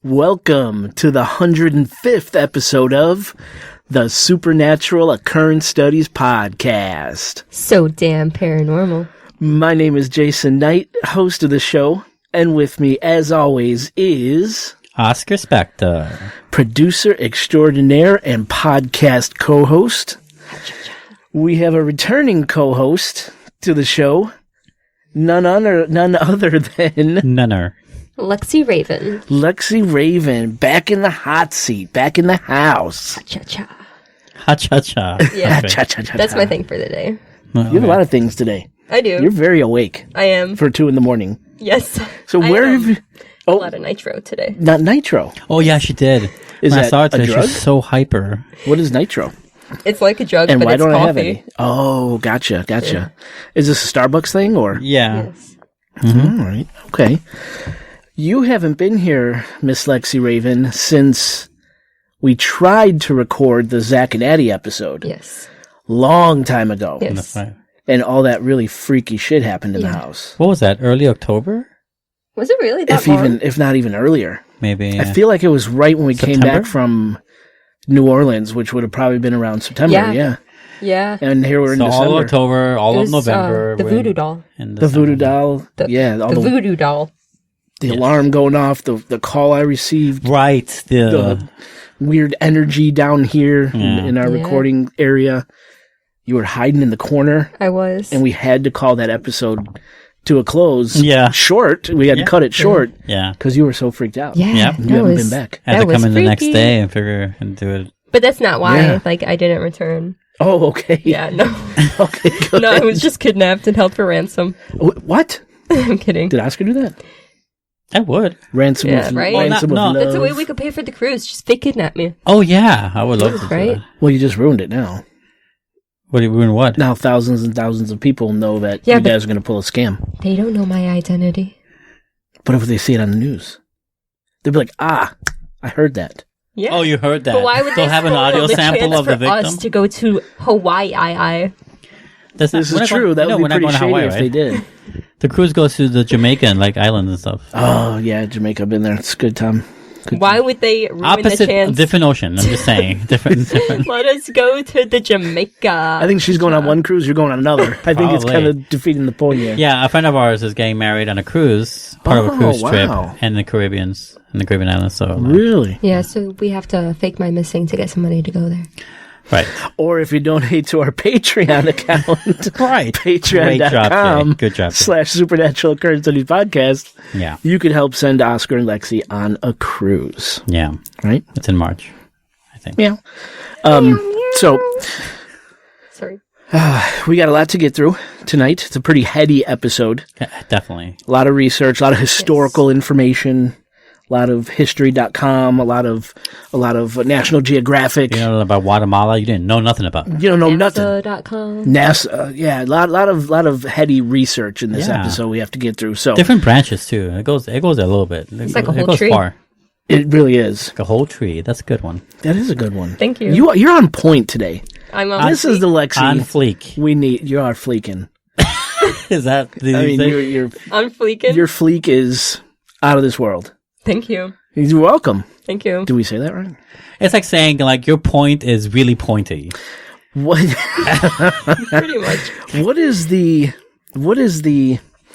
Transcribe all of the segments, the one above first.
Welcome to the 105th episode of the Supernatural Occurrence Studies Podcast. So damn paranormal. My name is Jason Knight, host of the show, and with me, as always, is... Oscar Spector, producer extraordinaire and podcast co-host. We have a returning co-host to the show, none other than... Nunner. Lexi Raven. Lexi Raven, back in the hot seat, back in the house. Cha-cha. Ha-cha-cha. Yeah. Okay. Cha-cha-cha-cha. That's my thing for the day. You have a lot of things today. I do. You're very awake I am. for 2 a.m. Yes. So I where am. have you... A Oh, lot of nitro today. not nitro. Oh, yeah, she did. Is when I that saw her a today, she drug? was so hyper. What is nitro? It's like a drug, And but why it's don't coffee. I have any? Oh, gotcha. Yeah. Is this a Starbucks thing or? Yeah. Yes. All right. Okay. You haven't been here, Miss Lexi Raven, since we tried to record the Zach and Addie episode. Yes. Long time ago. Yes. That's right. And all that really freaky shit happened in the house. What was that? Early October? Was it really that long? If not even earlier. Maybe. I feel like it was right when we came September? back from New Orleans, which would have probably been around September. Yeah. Yeah. And here we're in so December. all of October, all It of was, November. the we're voodoo in- doll. in The voodoo December. doll. All The voodoo doll. the alarm going off, the call I received, Right. the weird energy down here in our Yeah. recording area. You were hiding in the corner, I was. and we had to call that episode to a close. Yeah. Short. We had to cut it short Yeah. because you were so freaked out. Yeah. Yep. You that haven't was, been back. I had that to come was in the next freaky. day and figure and do it. But that's not why. Yeah. Like, I didn't return. Oh, okay. Yeah, no. Okay, good. No, I was just kidnapped and held for ransom. What? I'm kidding. Did Oscar do that? I would. Ransom Yeah, of right? ransom Well, of no, love. That's a way we could pay for the cruise. Just fake kidnap me. Oh, yeah. I would love to do Right? that. Well, you just ruined it now. What do you ruin what? Now thousands and thousands of people know that Yeah, you but- guys are going to pull a scam. They don't know my identity. But if they see it on the news, they'll be like, I heard that. Yeah. Oh, you heard that. But why would They'll they have an spoil audio the sample chance of the for victim. us to go to Hawaii? That's not- This we're is not true. going- That no, would we're be not pretty going to shady Hawaii, if right? they did. The cruise goes to the Jamaica and like islands and stuff. Oh, yeah, Jamaica, been there. It's good time. Good Why would they ruin the Opposite, chance? different ocean. I'm just saying, different. Let us go to the Jamaica. I think she's going on one cruise, you're going on another. I think it's Probably. kind of defeating the point here. Yeah, a friend of ours is getting married on a cruise, part of a cruise wow. trip in the Caribbean islands. So, like, Really? Yeah, so we have to fake my missing to get some money to go there. right, Or if you donate to our Patreon account, right. Great job, Jay. patreon.com Good job, Jay. / Supernatural Occurrence Studies Podcast, Yeah, you could help send Oscar and Lexi on a cruise. yeah. Right? It's in March, I think. Yeah. So Sorry. we got a lot to get through tonight. It's a pretty heady episode. Yeah, definitely. A lot of research, a lot of historical information, a lot of history.com, a lot of National Geographic. You know about Guatemala? You didn't know nothing about. You don't know nothing. NASA.com. NASA, yeah, a lot of heady research in this Yeah. episode we have to get through. So Different branches too. It goes a little bit. It's like a it whole goes tree. far. it really is. Like a whole tree. That's a good one. That is a good one. Thank you. You're on point today. I'm on This is the Lexi On fleek. we need. You are fleeking. Is that the I mean, thing? your I'm fleeking. your fleek is out of this world. Thank you. You're welcome. Thank you. Do we say that right? It's like saying like your point is really pointy. What? Pretty much. What is the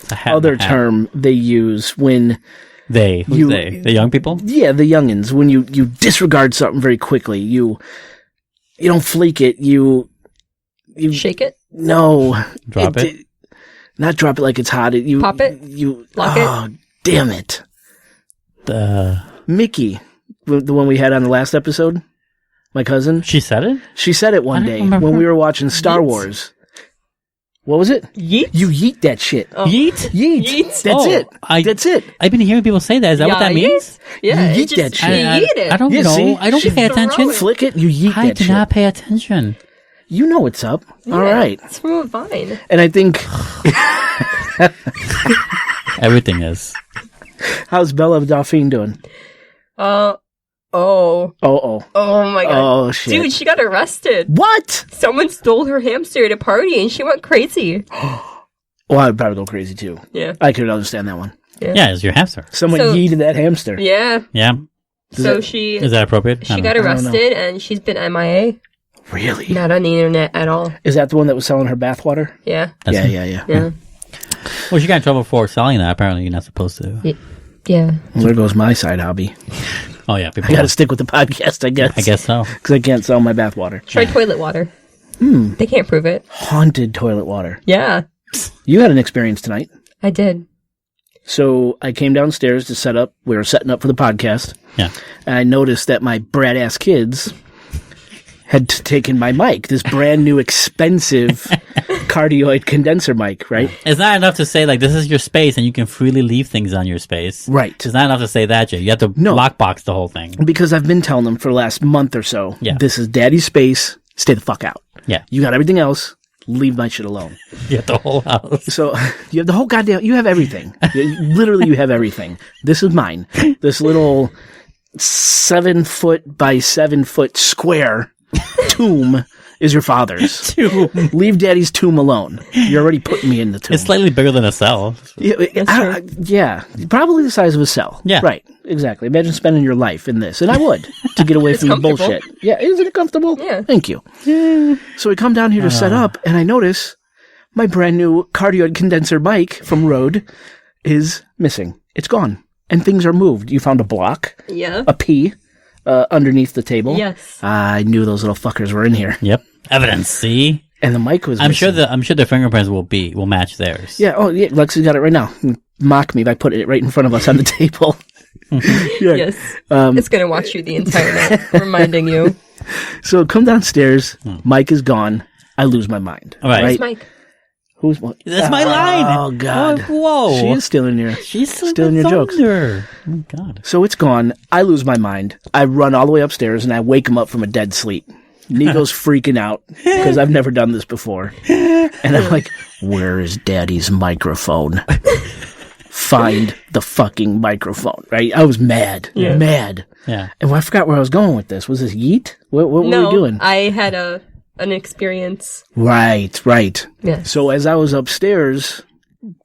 It's a hat other and a hat. term they use when? They. Who's You- they? The young people? Yeah, the youngins. When you disregard something very quickly, you don't fleek it. You Shake it. no Drop it? not drop it like it's hot. You Pop it? You Lock it? oh, damn it, The Mickey, the one we had on the last episode. My cousin, she said it? she said it one I don't day remember. when we were watching Star Yeet. Wars. What was it? Yeet. You yeet that shit. Oh. Yeet? Yeet. Yeet. That's Oh, it. I- That's it. I've been hearing people say that. Is that what that means? Yeah. You it yeet just- that shit. You eat it. I don't Yeah, know. see? I don't She pay throw attention. it. Flick it. You yeet I that do shit. not pay attention. You know what's up. All right. It's from a vine. And I think, Everything is. how's Bella Dauphine doing? Oh. Oh. Oh my god. Oh, shit. Dude, she got arrested. What? Someone stole her hamster at a party and she went crazy. Well, I'd probably go crazy too. Yeah. I could understand that one. Yeah, it's your hamster. Someone So- yeeted that hamster. Yeah. Yeah. So she Is that appropriate? she got arrested and she's been MIA. Really? Not on the internet at all. Is that the one that was selling her bathwater? Yeah. Yeah. Well, she got in trouble for selling that. Apparently, you're not supposed to. Yeah. Well, there goes my side hobby. Oh, yeah. I got to stick with the podcast, I guess. I guess so. Because I can't sell my bathwater. Try toilet water. They can't prove it. Haunted toilet water. Yeah. You had an experience tonight. I did. So I came downstairs to set up. We were setting up for the podcast. Yeah. And I noticed that my brat-ass kids had taken my mic, this brand new expensive cardioid condenser mic, right? It's not enough to say, like, this is your space and you can freely leave things on your space. Right. It's not enough to say that, Jay. You have to lockbox the whole thing. Because I've been telling them for the last month or so, Yeah. This is daddy's space, stay the fuck out. Yeah. You got everything else, leave my shit alone. You have the whole house. So you have the whole goddamn, you have everything. Literally, you have everything. This is mine. This little 7 foot by 7 foot square tomb is your father's. Leave daddy's tomb alone. You're already putting me in the tomb. It's slightly bigger than a cell. Yeah, probably the size of a cell. Yeah. Right, exactly. Imagine spending your life in this. And I would, to get away from the bullshit. Yeah, isn't it comfortable? Yeah. Thank you. So we come down here to set up, and I notice my brand new cardioid condenser mic from Rode is missing. It's gone. And things are moved. You found a block, Yeah. a P, underneath the table. Yes. I knew those little fuckers were in here. Yep. Evidence. See? And the mic was I'm missing. sure the fingerprints will match theirs. Yeah, oh yeah, Lexi's got it right now. Mock me by putting it right in front of us on the table. Yeah. Yes. It's going to watch you the entire night, reminding you. So come downstairs, Mike is gone, I lose my mind. All right. Right? It's Mike. Who's what? That's my line. Oh God. Whoa. She is stealing your She's stealing your jokes. Oh, God. So it's gone. I lose my mind. I run all the way upstairs and I wake him up from a dead sleep. Nico's freaking out because I've never done this before. And I'm like, where is daddy's microphone? Find the fucking microphone, right? I was mad. Yeah. Mad. Yeah. And I forgot where I was going with this. Was this yeet? What were we doing? I had an experience. Right. Yeah. So as I was upstairs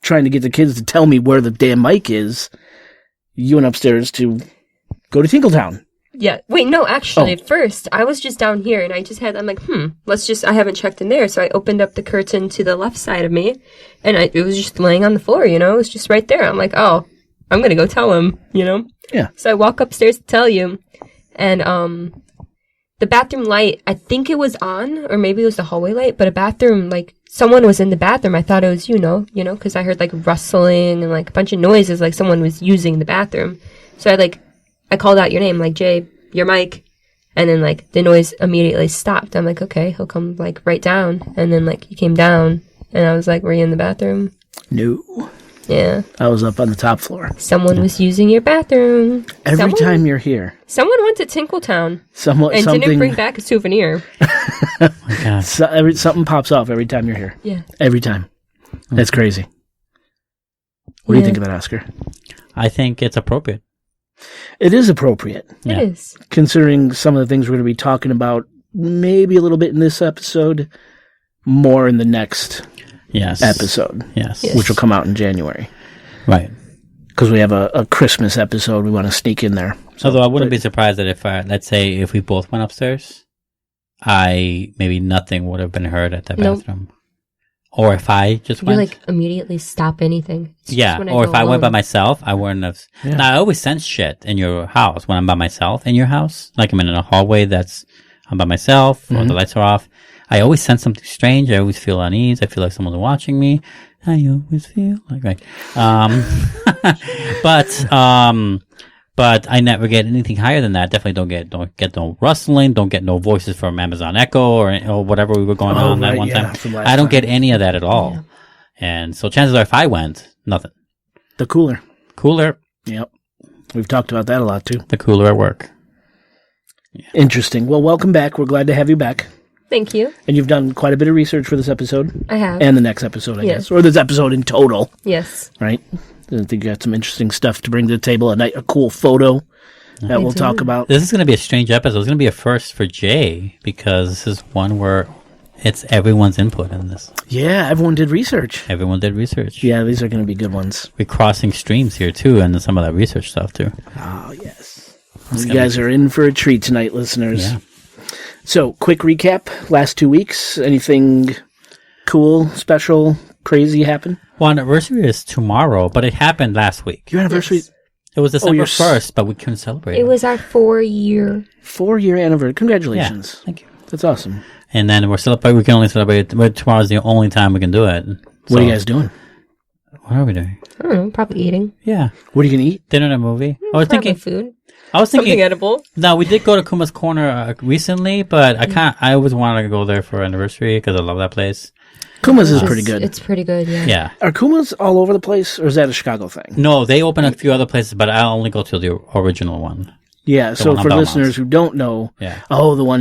trying to get the kids to tell me where the damn mic is, you went upstairs to go to Tinkletown. Yeah. Wait, no, actually, at first, I was just down here and I'm like, I haven't checked in there. So I opened up the curtain to the left side of me and it was just laying on the floor, it was just right there. I'm like, oh, I'm going to go tell him, Yeah. So I walk upstairs to tell you and, the bathroom light, I think it was on, or maybe it was the hallway light, but a bathroom, someone was in the bathroom. I thought it was because I heard, rustling and, a bunch of noises, like someone was using the bathroom. So I called out your name, Jay, your mic, and then, the noise immediately stopped. I'm like, okay, he'll come, right down. And then, he came down, and I was like, were you in the bathroom? No. Yeah. I was up on the top floor. Someone was using your bathroom. Every time you're here. Someone went to Tinkletown Something didn't bring back a souvenir. Oh, my God. Something pops off every time you're here. Yeah. Every time. That's crazy. What do you think of that, Oscar? I think it's appropriate. It is appropriate. Yeah. It is. Considering some of the things we're going to be talking about, maybe a little bit in this episode, more in the next episode. Yes. Which will come out in January. Right. Because we have a Christmas episode we want to sneak in there. So, Although I wouldn't be surprised that if, let's say, if we both went upstairs, maybe nothing would have been heard at that bathroom. Or if I just went. You immediately stop anything. Yeah, or if I went by myself, I wouldn't have. Yeah. Now, I always sense shit in your house when I'm by myself in your house. Like I'm in a hallway I'm by myself or the lights are off. I always sense something strange. I always feel unease. I feel like someone's watching me. I always feel like, right. But I never get anything higher than that. Definitely don't get no rustling. Don't get no voices from Amazon Echo or whatever we were going on that one time. I don't get any of that at all. Yeah. And so chances are if I went, nothing. The cooler. Yep. We've talked about that a lot too. The cooler at work. Yeah. Interesting. Well, welcome back. We're glad to have you back. Thank you. And you've done quite a bit of research for this episode. I have. And the next episode, I guess. Or this episode in total. Yes. Right? I think you got some interesting stuff to bring to the table. A cool photo that we'll talk about. This is going to be a strange episode. It's going to be a first for Jay because this is one where it's everyone's input in this. Yeah, everyone did research. Yeah, these are going to be good ones. We're crossing streams here, too, and some of that research stuff, too. Oh, yes. You guys are in for a treat tonight, listeners. Yeah. So, quick recap. Last 2 weeks, anything cool, special, crazy happen? Well, anniversary is tomorrow, but it happened last week. Your anniversary? Yes. It was December 1st, but we couldn't celebrate. It was our 4-year. 4-year anniversary. Congratulations. Thank you. That's awesome. And then we're celebrating. We can only celebrate. But tomorrow's the only time we can do it. What are you guys doing? What are we doing? I don't know, probably eating. Yeah, What are you going to eat? dinner and a movie. I was Probably thinking. food. I was Something thinking. edible. No, we did go to Kuma's Corner recently, but I can't. I always wanted to go there for anniversary because I love that place. Kuma's is pretty good. It's pretty good, yeah. Yeah. Are Kuma's all over the place, or is that a Chicago thing? No, they open a few other places, but I only go to the original one. Yeah, so one on for Belmont's. listeners who don't know, Yeah. the one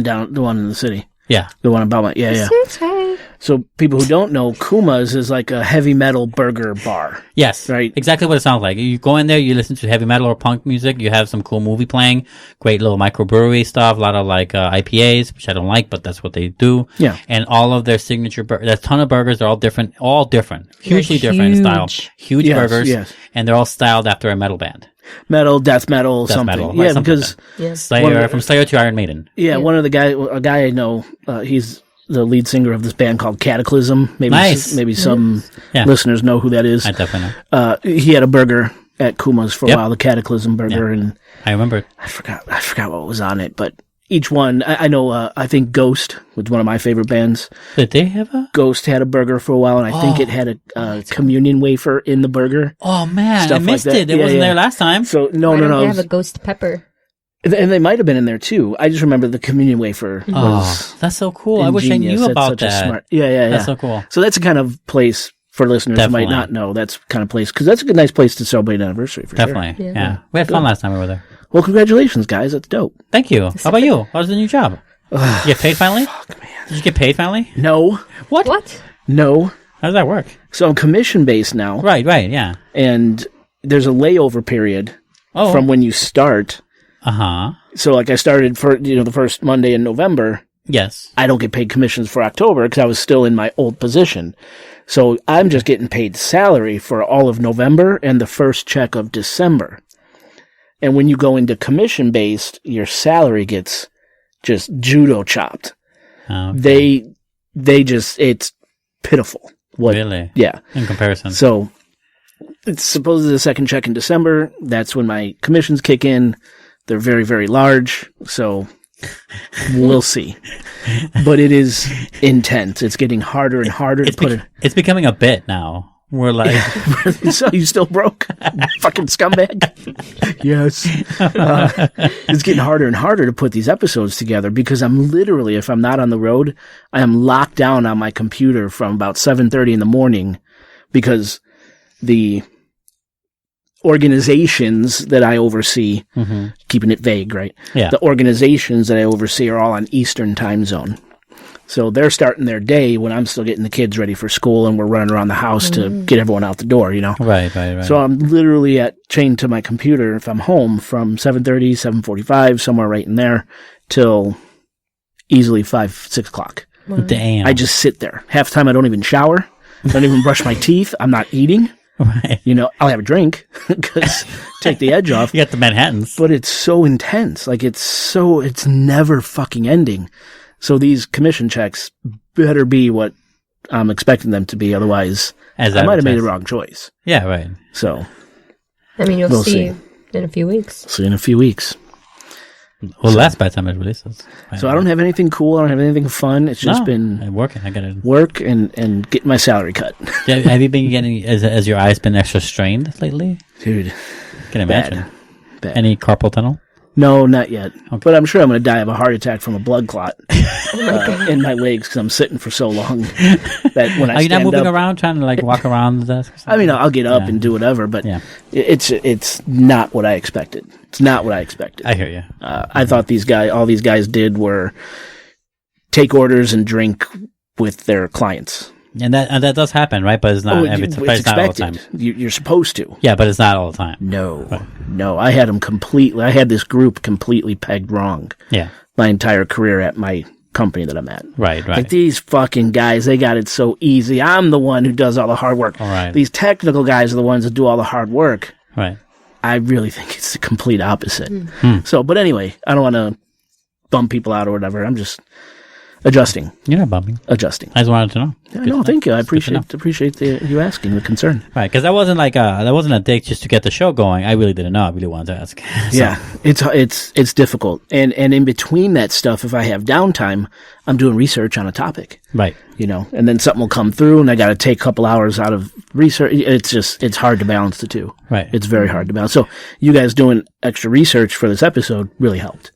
in the city. Yeah. The one in Belmont. Yeah. Okay. So people who don't know, Kuma's is like a heavy metal burger bar. Yes. Right. Exactly what it sounds like. You go in there, you listen to heavy metal or punk music, you have some cool movie playing, great little microbrewery stuff, a lot of like IPAs, which I don't like, but that's what they do. Yeah. And all of their signature burgers, there's a ton of burgers, they're all different, hugely different in style. Huge Yes, burgers. yes. And they're all styled after a metal band. Metal, death metal, something. Metal, right, Yeah, something because like that. Yeah. Slayer, from Slayer to Iron Maiden. one of a guy I know, he's the lead singer of this band called Cataclysm. Maybe Nice. maybe some Yeah. listeners know who that is. I definitely know. He had a burger at Kuma's for a Yep. while, the Cataclysm burger, and I remember it. I forgot what was on it, but each one, I know, I think Ghost was one of my favorite bands. Did they have a? Ghost had a burger for a while, and I think it had a communion wafer in the burger. Oh man, Stuff I like missed that. it. It Yeah, wasn't yeah. there last time. So no. Why don't they it have was- a ghost pepper? and they might have been in there too. I just remember the communion wafer was Oh, that's so cool. I wish I ingenious. knew That's about such a that. smart- yeah. That's so cool. So that's the kind of place for listeners who Definitely. might not know. That's the kind of place because that's a good, nice place to celebrate an anniversary for sure. Definitely. Yeah. Yeah. We had fun last time we were there. Well, congratulations, guys. That's dope. Thank you. How about you? How's the new job? Did you get paid finally? Fuck, man. Did you get paid finally? No, What? no. How does that work? So I'm commission based now, Right, yeah. and there's a layover period Oh. from when you start. Uh-huh. So like I started for the first Monday in November. Yes. I don't get paid commissions for October because I was still in my old position. So I'm just getting paid salary for all of November and the first check of December. And when you go into commission based, your salary gets just judo chopped. Okay. They just, it's pitiful. What? Really? Yeah. In comparison. So it's supposedly the second check in December. That's when my commissions kick in. They're very, very large. So we'll see. But it is intense. It's getting harder and harder to put it. It's becoming a bit now. We're like, So you still broke? Fucking scumbag. Yes. It's getting harder and harder to put these episodes together because I'm literally, if I'm not on the road, I am locked down on my computer from about 7:30 in the morning because the organizations that I oversee, keeping it vague, right? yeah. The organizations that I oversee are all on Eastern time zone. So they're starting their day when I'm still getting the kids ready for school and we're running around the house to get everyone out the door, Right. So I'm literally chained to my computer if I'm home from 7:30, 7:45, somewhere right in there till easily 5, 6 o'clock. Damn. I just sit there. Half the time I don't even shower. I don't even brush my teeth. I'm not eating. Right. I'll have a drink because take the edge off. You got the Manhattans. But it's so intense. Like it's never fucking ending. So these commission checks better be what I'm expecting them to be. Otherwise, As I might have made the advertised. wrong choice. Yeah, right. So I mean, you'll We'll see see. in a few weeks. see in a few weeks. Well, that's by the time it releases. So I don't have anything cool. I don't have anything fun. It's just No, been I'm working. I got it. work and getting my salary cut. Have you been getting, has your eyes been extra strained lately? Dude, Can imagine. bad. Any carpal tunnel? No, not yet. Okay. But I'm sure I'm going to die of a heart attack from a blood clot in my legs because I'm sitting for so long that when I Are you not stand moving up, around trying to like walk around the desk? Or I something? mean, I'll get up Yeah. and do whatever, but Yeah. it's not what I expected. It's not what I expected. I hear you. I thought all these guys did were take orders and drink with their clients. And that does happen, right? But it's not every time. But it's not all the time. You're supposed to. Yeah, but it's not all the time. No. I had I had this group completely pegged wrong Yeah. my entire career at my company that I'm at. Right. Like these fucking guys, they got it so easy. I'm the one who does all the hard work. All right. These technical guys are the ones that do all the hard work. Right. I really think it's the complete opposite. So, but anyway, I don't want to bum people out or whatever. I'm just adjusting. You're not bumming. Adjusting. I just wanted to know. Yeah, no, thank you. I appreciate you asking the concern. Right, because that wasn't a dig just to get the show going. I really didn't know. I really wanted to ask. So. Yeah, it's difficult, and in between that stuff, if I have downtime, I'm doing research on a topic. Right. And then something will come through, and I got to take a couple hours out of research. It's hard to balance the two. Right. It's very hard to balance. So you guys doing extra research for this episode really helped.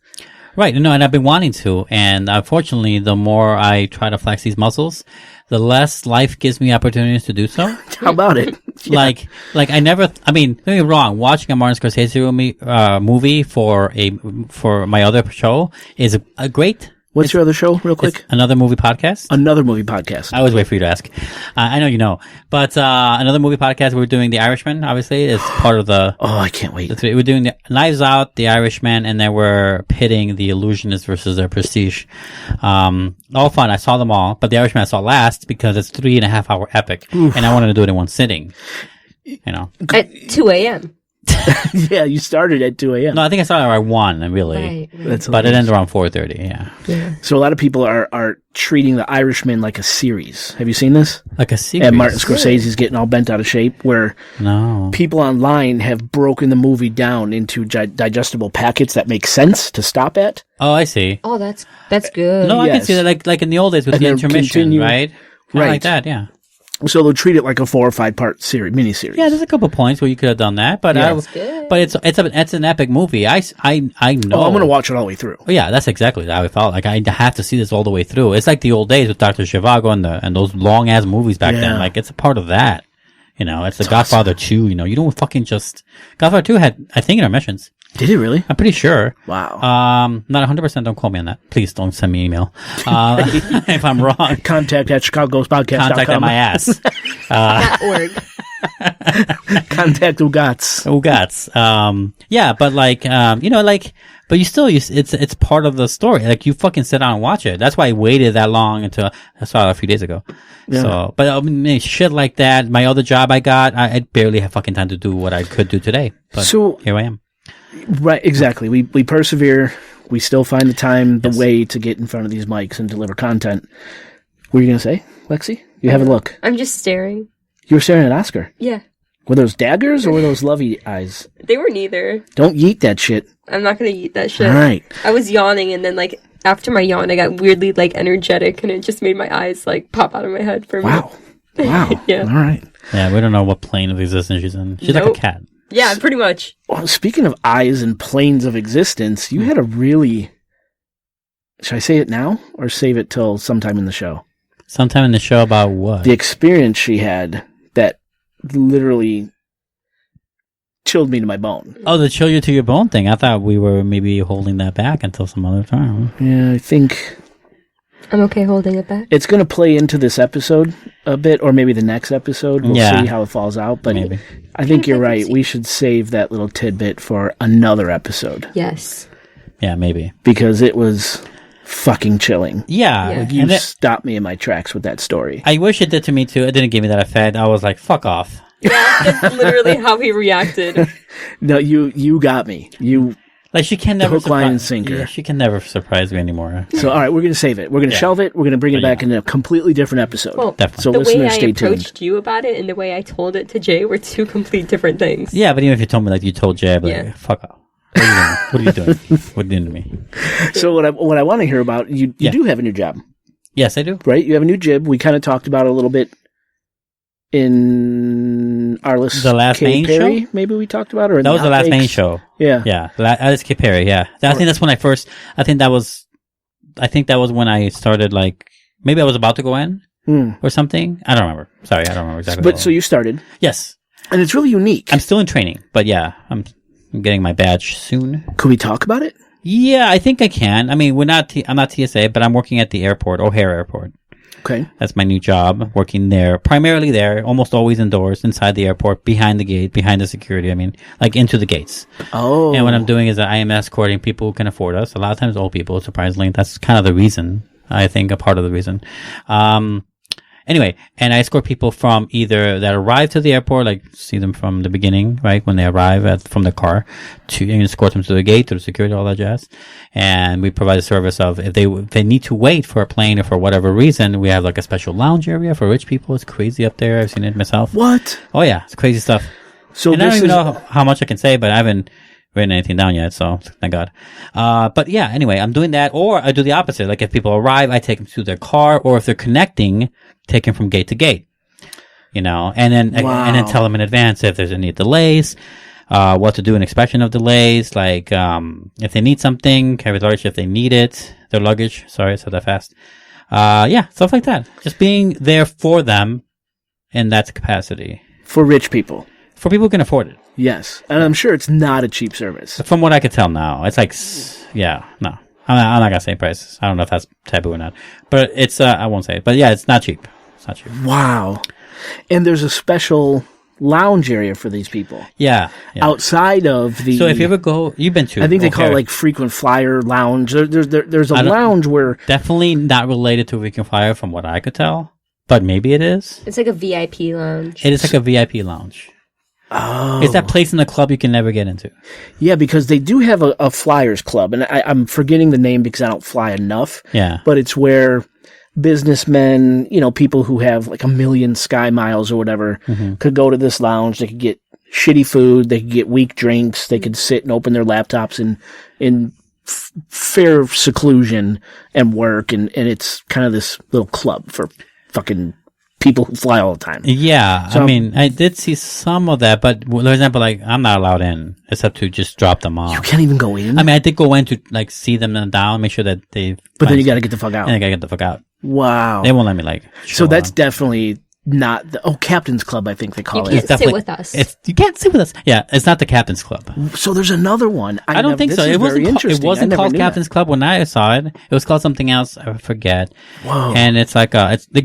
Right. No, and I've been wanting to. And unfortunately, the more I try to flex these muscles, the less life gives me opportunities to do so. How about it? Yeah. Like don't get me wrong, watching a Martin Scorsese movie for my other show is a great. What's your other show, real quick? Another movie podcast. Another movie podcast. I always wait for you to ask. I know you know. But another movie podcast, we're doing The Irishman, obviously. It's part of the... Oh, I can't wait. We're doing the Knives Out, The Irishman, and then we're pitting The Illusionist versus The Prestige. All fun. I saw them all. But The Irishman I saw last because it's 3.5 hour epic. Oof. And I wanted to do it in one sitting. At 2 a.m. Yeah, you started at 2 a.m. No, I think I started around 1, really. Right. But it ended around 4:30, yeah. So a lot of people are treating The Irishman like a series. Have you seen this? Like a series? And Martin Scorsese's getting all bent out of shape, where people online have broken the movie down into digestible packets that make sense to stop at. Oh, I see. Oh, that's good. No, I can see that, like in the old days with the intermission, right? Right. Like that, yeah. So they'll treat it like a 4 or 5 part miniseries. Yeah, there's a couple points where you could have done that, but it's an epic movie. I know. Oh, I'm gonna watch it all the way through. Oh, yeah, that's exactly how I felt. Like I have to see this all the way through. It's like the old days with Dr. Zhivago and those long ass movies back then. Like it's a part of that. It's the Godfather 2. You don't fucking just Godfather 2 had, I think, intermissions. Did it really? I'm pretty sure. Wow. Not 100%. Don't call me on that. Please don't send me an email. If I'm wrong. Contact at ChicagoSpodcast.com. Contact at my ass. .org. Contact Ugats. Yeah, but but you still, it's part of the story. Like you fucking sit down and watch it. That's why I waited that long until I saw it a few days ago. Yeah. So, but shit like that. My other job I got, I barely have fucking time to do what I could do today. But here I am. Right, exactly. We persevere. We still find the time, the way to get in front of these mics and deliver content. What were you going to say, Lexi? You have a look. I'm just staring. You were staring at Oscar? Yeah. Were those daggers or were those lovey eyes? They were neither. Don't yeet that shit. I'm not going to yeet that shit. All right. I was yawning, and then, after my yawn, I got weirdly, energetic, and it just made my eyes, pop out of my head for a minute. Wow. Yeah. All right. Yeah, we don't know what plane of existence she's in. She's like a cat. Yeah, pretty much. Well, speaking of eyes and planes of existence, you had a really... Should I say it now or save it till sometime in the show? Sometime in the show about what? The experience she had that literally chilled me to my bone. Oh, the chill you to your bone thing. I thought we were maybe holding that back until some other time. Yeah, I think... I'm okay holding it back. It's going to play into this episode a bit, or maybe the next episode. We'll see how it falls out. But maybe. I think you're right. We should save that little tidbit for another episode. Yes. Yeah, maybe. Because it was fucking chilling. Yeah. Like you stopped me in my tracks with that story. I wish it did to me too. It didn't give me that effect. I was like, fuck off. Yeah, that's literally how he reacted. No, you got me. She can never hook, line, and sinker. Yeah, she can never surprise me anymore. So, all right, we're going to save it. We're going to shelve it. We're going to bring it back in a completely different episode. Well, definitely. So, the listeners, way I stay tuned. approached you about it and the way I told it to Jay were two complete different things. Yeah, but even if you told me like you told Jay, I'd be like, fuck off. What are you doing? What are you doing to me? So, what I want to hear about, you do have a new job. Yes, I do. Right? You have a new jib. We kind of talked about it a little bit in Arliss the last Main Perry, show. Maybe we talked about it. Or that was the last Main show. Yeah, Arliss K. Perry. Yeah, I think that's when I first. I think that was when I started. Maybe I was about to go in or something. I don't remember. Sorry, I don't remember exactly. But so you started. Yes, and it's really unique. I'm still in training, but yeah, I'm getting my badge soon. Could we talk about it? Yeah, I think I can. I mean, I'm not TSA, but I'm working at the airport, O'Hare Airport. Okay. That's my new job, working there, primarily there, almost always indoors, inside the airport, behind the gate, behind the security, into the gates. Oh. And what I'm doing is that I am escorting people who can afford us, a lot of times old people, surprisingly. That's kind of the reason, I think, a part of the reason. And Anyway, and I escort people from either that arrive to the airport, like see them from the beginning, right, when they arrive from the car, to escort them to the gate, to the security, all that jazz. And we provide a service of if they need to wait for a plane or for whatever reason, we have like a special lounge area for rich people. It's crazy up there. I've seen it myself. What? Oh yeah, it's crazy stuff. So and I don't even know how much I can say, but I haven't written anything down yet, so thank God. But yeah, anyway, I'm doing that, or I do the opposite. Like if people arrive, I take them to their car, or if they're connecting, take them from gate to gate. And then tell them in advance if there's any delays, what to do in inspection of delays, like if they need something, carry luggage if they need it, their luggage. Sorry, I said that fast. Yeah, stuff like that. Just being there for them in that capacity. For rich people. For people who can afford it. Yes. And I'm sure it's not a cheap service. From what I could tell now, it's like, yeah, no. I'm not going to say prices. I don't know if that's taboo or not. But it's, I won't say it. But yeah, it's not cheap. It's not cheap. Wow. And there's a special lounge area for these people. Yeah. Outside of the... So if you ever go, you've been to... I think they call it like frequent flyer lounge. There's a lounge where... Definitely not related to frequent flyer from what I could tell. But maybe it is. It's like a VIP lounge. It is like a VIP lounge. Oh. It's that place in the club you can never get into. Yeah, because they do have a flyers club, and I'm forgetting the name because I don't fly enough. Yeah. But it's where businessmen, people who have like 1 million sky miles or whatever, could go to this lounge. They could get shitty food. They could get weak drinks. They could sit and open their laptops in fair seclusion and work. And it's kind of this little club for fucking people who fly all the time. Yeah, So, I mean, I did see some of that, but for example, like I'm not allowed in except to just drop them off. you can't even go in. I mean, I did go in to like see them down, make sure that they. But then you got to get the fuck out. And I gotta get the fuck out. Wow. They won't let me like. So chill that's out. definitely not Captain's Club, I think they call You it. can't sit with us. You can't sit with us. Yeah, it's not the Captain's Club. So there's another one. I don't think so. It It wasn't called Captain's Club when I saw it. It was called something else. I forget. Whoa. And it's like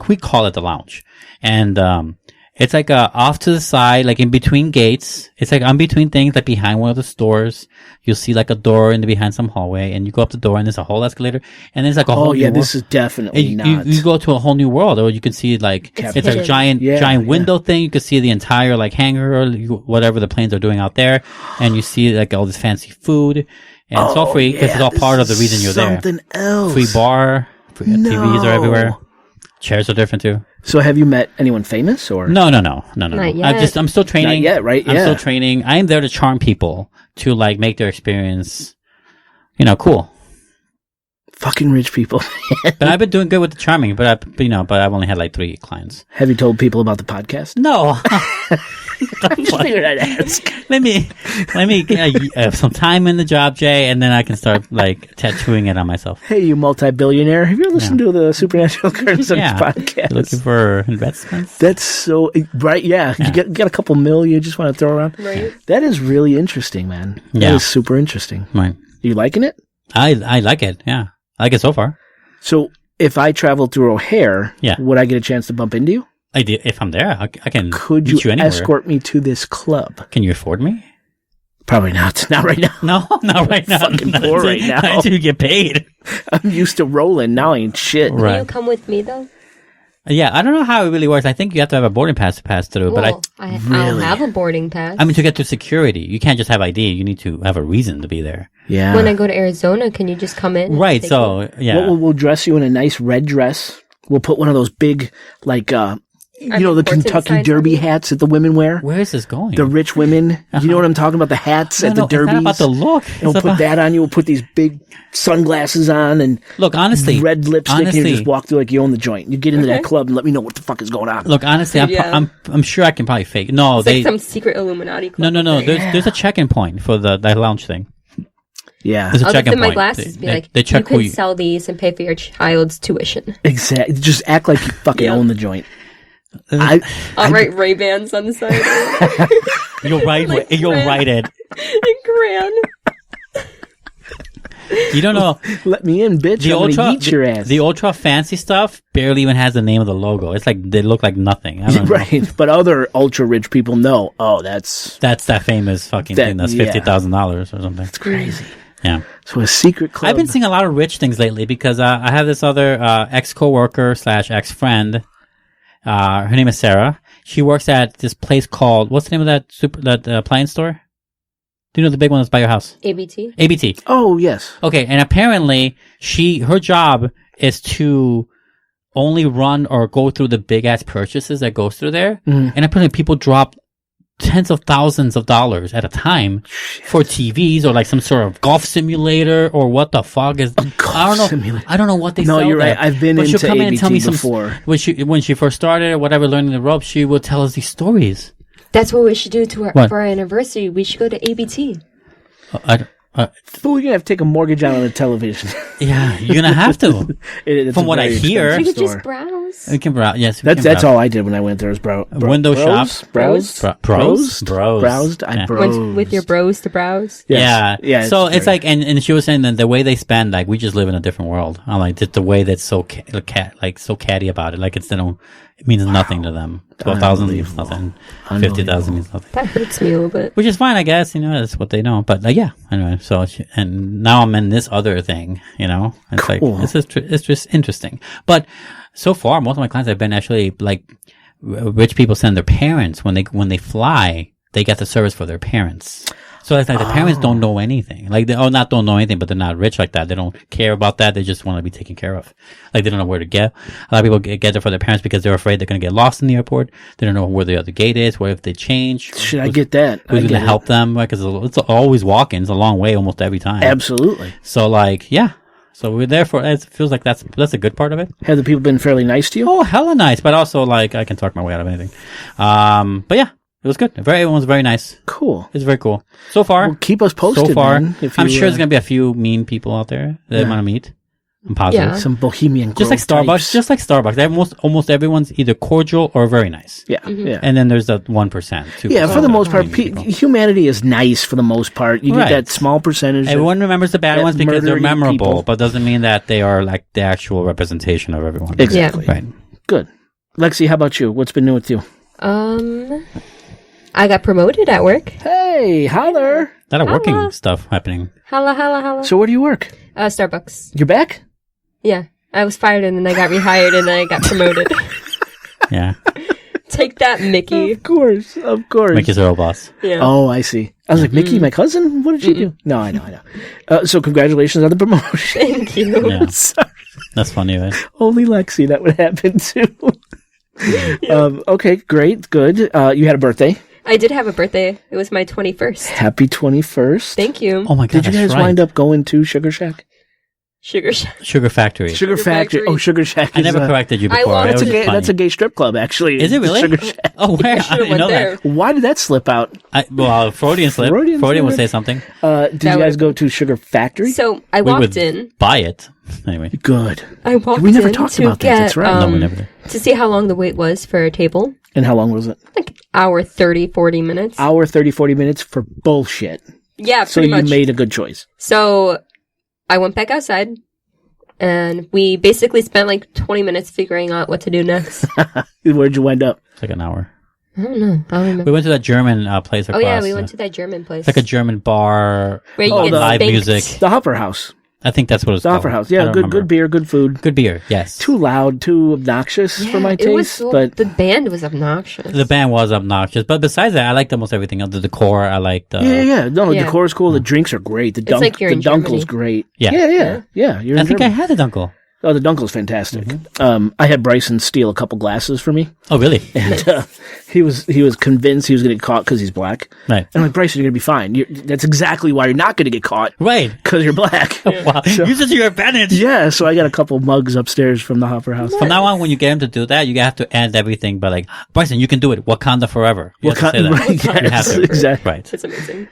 we call it the lounge, and it's like off to the side, like in between gates. It's like on between things, like behind one of the stores. You'll see like a door in the behind some hallway, and you go up the door, and there's a whole escalator, and there's like a whole. Oh yeah, new this is definitely not. You go to a whole new world, or you can see like it's a hidden. giant window thing. You can see the entire like hangar or whatever the planes are doing out there, and you see like all this fancy food, and it's all free because it's all part of the reason you're there. Something else. Free bar, TVs are everywhere. Chairs are different too. So have you met anyone famous or? No. Not yet. I'm still training. Not yet, right? I'm Yeah. still training. I'm there to charm people to like make their experience, cool. Fucking rich people. But I've been doing good with the charming, but I've only had like 3 clients. Have you told people about the podcast? No. I just figured I'd ask. Let me get some time in the job, Jay, and then I can start like tattooing it on myself. Hey, you multi-billionaire. Have you ever listened to the Supernatural Current Studies Yeah. podcast? You looking for investments? That's so right. Yeah, you got a couple million you just want to throw around. Right. That is really interesting, man. That Yeah. is super interesting. Right. You liking it? I like it. Yeah, I like it so far. So if I traveled through O'Hare, Yeah. would I get a chance to bump into you? If I'm there, I can. Could meet you anywhere. escort me to this club? Can you afford me? Probably not. Not right now. No, not right now. Fucking Not poor until- right now. not until you get paid. I'm used to rolling. Now I ain't shit. Can Right. you come with me though? Yeah, I don't know how it really works. I think you have to have a boarding pass to pass through. Well, But I don't Really? have a boarding pass. I mean, to get through security, you can't just have ID. You need to have a reason to be there. Yeah. when I go to Arizona, can you just come in? and Right. take So me? yeah. We'll dress you in a nice red dress. We'll put one of those big, like, the important Kentucky signs Derby on you? hats that the women wear. Where is this going? The rich women. You know what I'm talking about? The hats at the No, derbies. It's not about the look. And we'll put that on you. We'll put these big sunglasses on and Look, honestly, red lipstick, and honestly, you just walk through like you own the joint. You get into that club and let me know what the fuck is going on. Look, honestly, Yeah. I'm sure I can probably fake. No, It's like some secret Illuminati club. no. There's a check-in point for that lounge thing. Yeah, There's a I'll just check-in in my point. glasses be like, they you check can who you. sell these and pay for your child's tuition. exactly. Just act like you fucking Yeah. own the joint. I I'll write Ray-Bans on the side. You'll write. Like You'll grand. write it. Grand. You don't know. let me in, bitch. I'm gonna eat your ass. The ultra fancy stuff barely even has the name of the logo. It's like they look like nothing. I don't know. right, but other ultra rich people know. Oh, that's That's that famous fucking thing. That's yeah. $50,000 or something. crazy. Yeah. So a secret club. I've been seeing a lot of rich things lately because I have this other ex coworker / ex friend, Her name is Sarah. She works at this place called, what's the name of that appliance store? Do you know the big one that's by your house? ABT. ABT. Oh, yes. Okay, and apparently her job is to only run or go through the big ass purchases that goes through there. Mm. And apparently people drop tens of thousands of dollars at a time for TVs or like some sort of golf simulator or what the fuck is Simulator. I don't know what they No, sell you're there. right. I've been But she'll into come in and ABT tell me before. when she first started or whatever, learning the ropes, she will tell us these stories. That's what we should do What? for our anniversary. We should go to ABT. Fool, you're going to have to take a mortgage out on the television. Yeah, you're gonna have to. It's From a what I very hear- expensive We could store. just browse. We can browse. Yes, we can That's browse. all I did when I went there was Window shop. Browsed? Browsed? Browsed? I Yeah. browsed. With your bros to browse. Yes. Yeah. So it's very- like, and she was saying that the way they spend, like, we just live in a different world. I'm like, just the way that's so so catty about it. Like, it means nothing to them. 12,000 means nothing. 50,000 means nothing. That hurts me a little bit. Which is fine, I guess. That's what they know. But yeah, anyway. So, and now I'm in this other thing. It's Cool. like it's just interesting. But so far, most of my clients have been actually like rich people send their parents when they fly. They get the service for their parents. So it's like the parents don't know anything. Like not don't know anything, but they're not rich like that. They don't care about that. They just want to be taken care of. Like they don't know where to get. A lot of people get there for their parents because they're afraid they're going to get lost in the airport. They don't know where the other gate is. What if they change? Should I get that? Who's I going to get it. help them? Because it's always walking. It's a long way almost every time. Absolutely. So like, yeah. So we're there for it. Feels like that's a good part of it. Have the people been fairly nice to you? Oh, hella nice. But also like I can talk my way out of anything. But yeah, it was good. Everyone was very nice. Cool. It's very cool. So far. Well, keep us posted. So far, man, if I'm you, sure there's going to be a few mean people out there that I want to meet. I'm positive. Yeah. some Bohemian Just like Grove Starbucks. types. Just like Starbucks. Almost everyone's either cordial or very nice. Yeah, yeah. And then there's that 1%, 2%. Yeah, for the most part, people. humanity is nice for the most part. You Right. get that small percentage. Everyone remembers the bad that ones because they're murdering memorable, people. but doesn't mean that they are like the actual representation of everyone. Exactly. Right. Good. Lexi, how about you? What's been new with you? I got promoted at work. Hey, holler. A lot of working stuff happening. Holla, holla, holla. So where do you work? Starbucks. You're back? Yeah. I was fired and then I got rehired and then I got promoted. Yeah. Take that, Mickey. Of course. Make your girl boss. Yeah. Oh, I see. I was like, Mickey, my cousin? What did you do? No, I know. So congratulations on the promotion. Thank you. Yeah. Sorry. That's funny, right? Only Lexi that would happen to. Okay, great, good. You had a birthday. I did have a birthday. It was my 21st. Happy 21st. Thank you. Oh my god, Did you that's guys right. wind up going to Sugar Shack? Sugar Shack. Sugar Factory. Sugar Factory. Factory. Oh, Sugar Shack. I never is, corrected you I before. wanted It was to just Gay, funny. that's a gay strip club, actually. Is it really? Sugar Shack. Oh, where? I should've didn't know went there. that. Why did that slip out? Well, Freudian slip. Freudian Freudian would slip. say something. Did you That guys would- go to Sugar Factory? So I We walked would in. buy it. Anyway. Good. I walked We never in talked to about that, get, that's right. No, we never did. to see how long the wait was for a table. And how long was it? Like hour 30, 40 minutes. Hour, 30, 40 minutes for bullshit. Yeah, So pretty you much. made a good choice. So I went back outside and we basically spent like 20 minutes figuring out what to do next. Where'd you wind up? It's like an hour. I don't know. I don't remember. We went to that German place across. Oh yeah, we went to that German place. It's like a German bar. where you Oh, get the live spanked. music. The Hopper House. I think that's what it's The called. Hopper House. I Yeah, don't good remember. good beer, good food. Good beer, yes. Too loud, too obnoxious for my It was taste. so, But the band was obnoxious. The band was obnoxious, but besides that, I liked almost everything. The decor, I liked. yeah. No, the Yeah. decor is cool. The drinks are great. The like you're the in Dunkel's Germany. great. Yeah. Yeah. You're I in think I Germany. had a dunkel. Oh, the Dunkel's fantastic. I had Bryson steal a couple glasses for me, Oh, really? and he was convinced he was going to get caught because he's black. Right. And I'm like, Bryson, you're going to be fine. That's exactly why you're not going to get caught, Right. because you're black. Wow. Use it to your advantage. Yeah, so I got a couple mugs upstairs from the Hopper House. From now on, when you get him to do that, you have to end everything by like, Bryson, you can do it. Wakanda forever. You have to say that. Right, You have yes, to. exactly. Right. It's amazing.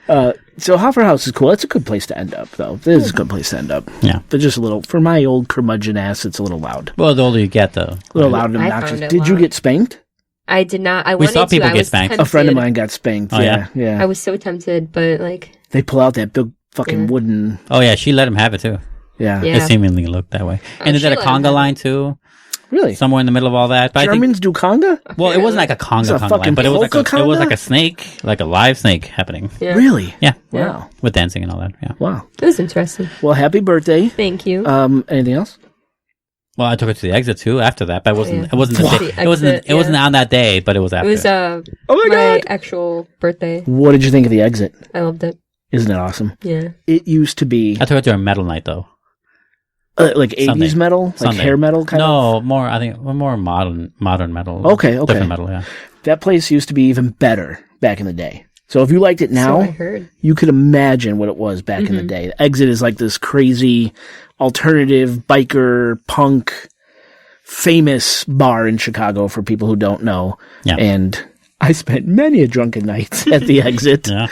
So Hopper House is cool. That's a good place to end up, though. It is a good place to end up. Yeah. But just a little, for my old curmudgeon ass, it's a little loud. Well, the older you get, though. A little loud and I obnoxious. found it Did you loud. get spanked? I did not. I We wanted saw people to. I get was spanked. tempted. A friend of mine got spanked. Oh, yeah. I was so tempted, but like, They pull out that big fucking wooden. Oh, yeah, she let him have it, too. Yeah. Yeah. It seemingly looked that way. And is she that a let him have conga it. line, too? Really? Somewhere in the middle of all that. But I think, Germans do conga? well, it wasn't like a It's conga a line, fucking but it was like polka it was conga? like a snake, like a live snake happening. yeah. Really? Yeah. Wow. With dancing and all that. Yeah. Wow. It was interesting. Well, happy birthday. Thank you. Anything else? Well, I took her to the exit too after that, but it wasn't. Yeah. It wasn't. The day, The it wasn't. exit, It wasn't yeah. on that day, but it was after. It was Oh my my God. actual birthday. What did you think of the exit? I loved it. Isn't it awesome? Yeah. It used to be I took her to a metal night though. like 80s Sunday. metal, like Sunday. hair metal kind of. No, more. I think more modern metal. Okay. Different metal. Yeah. That place used to be even better back in the day. So if you liked it So now, I heard. you could imagine what it was back in the day. The Exit is like this crazy alternative biker punk famous bar in Chicago for people who don't know. Yeah. And I spent many drunken nights at the Exit. Yeah.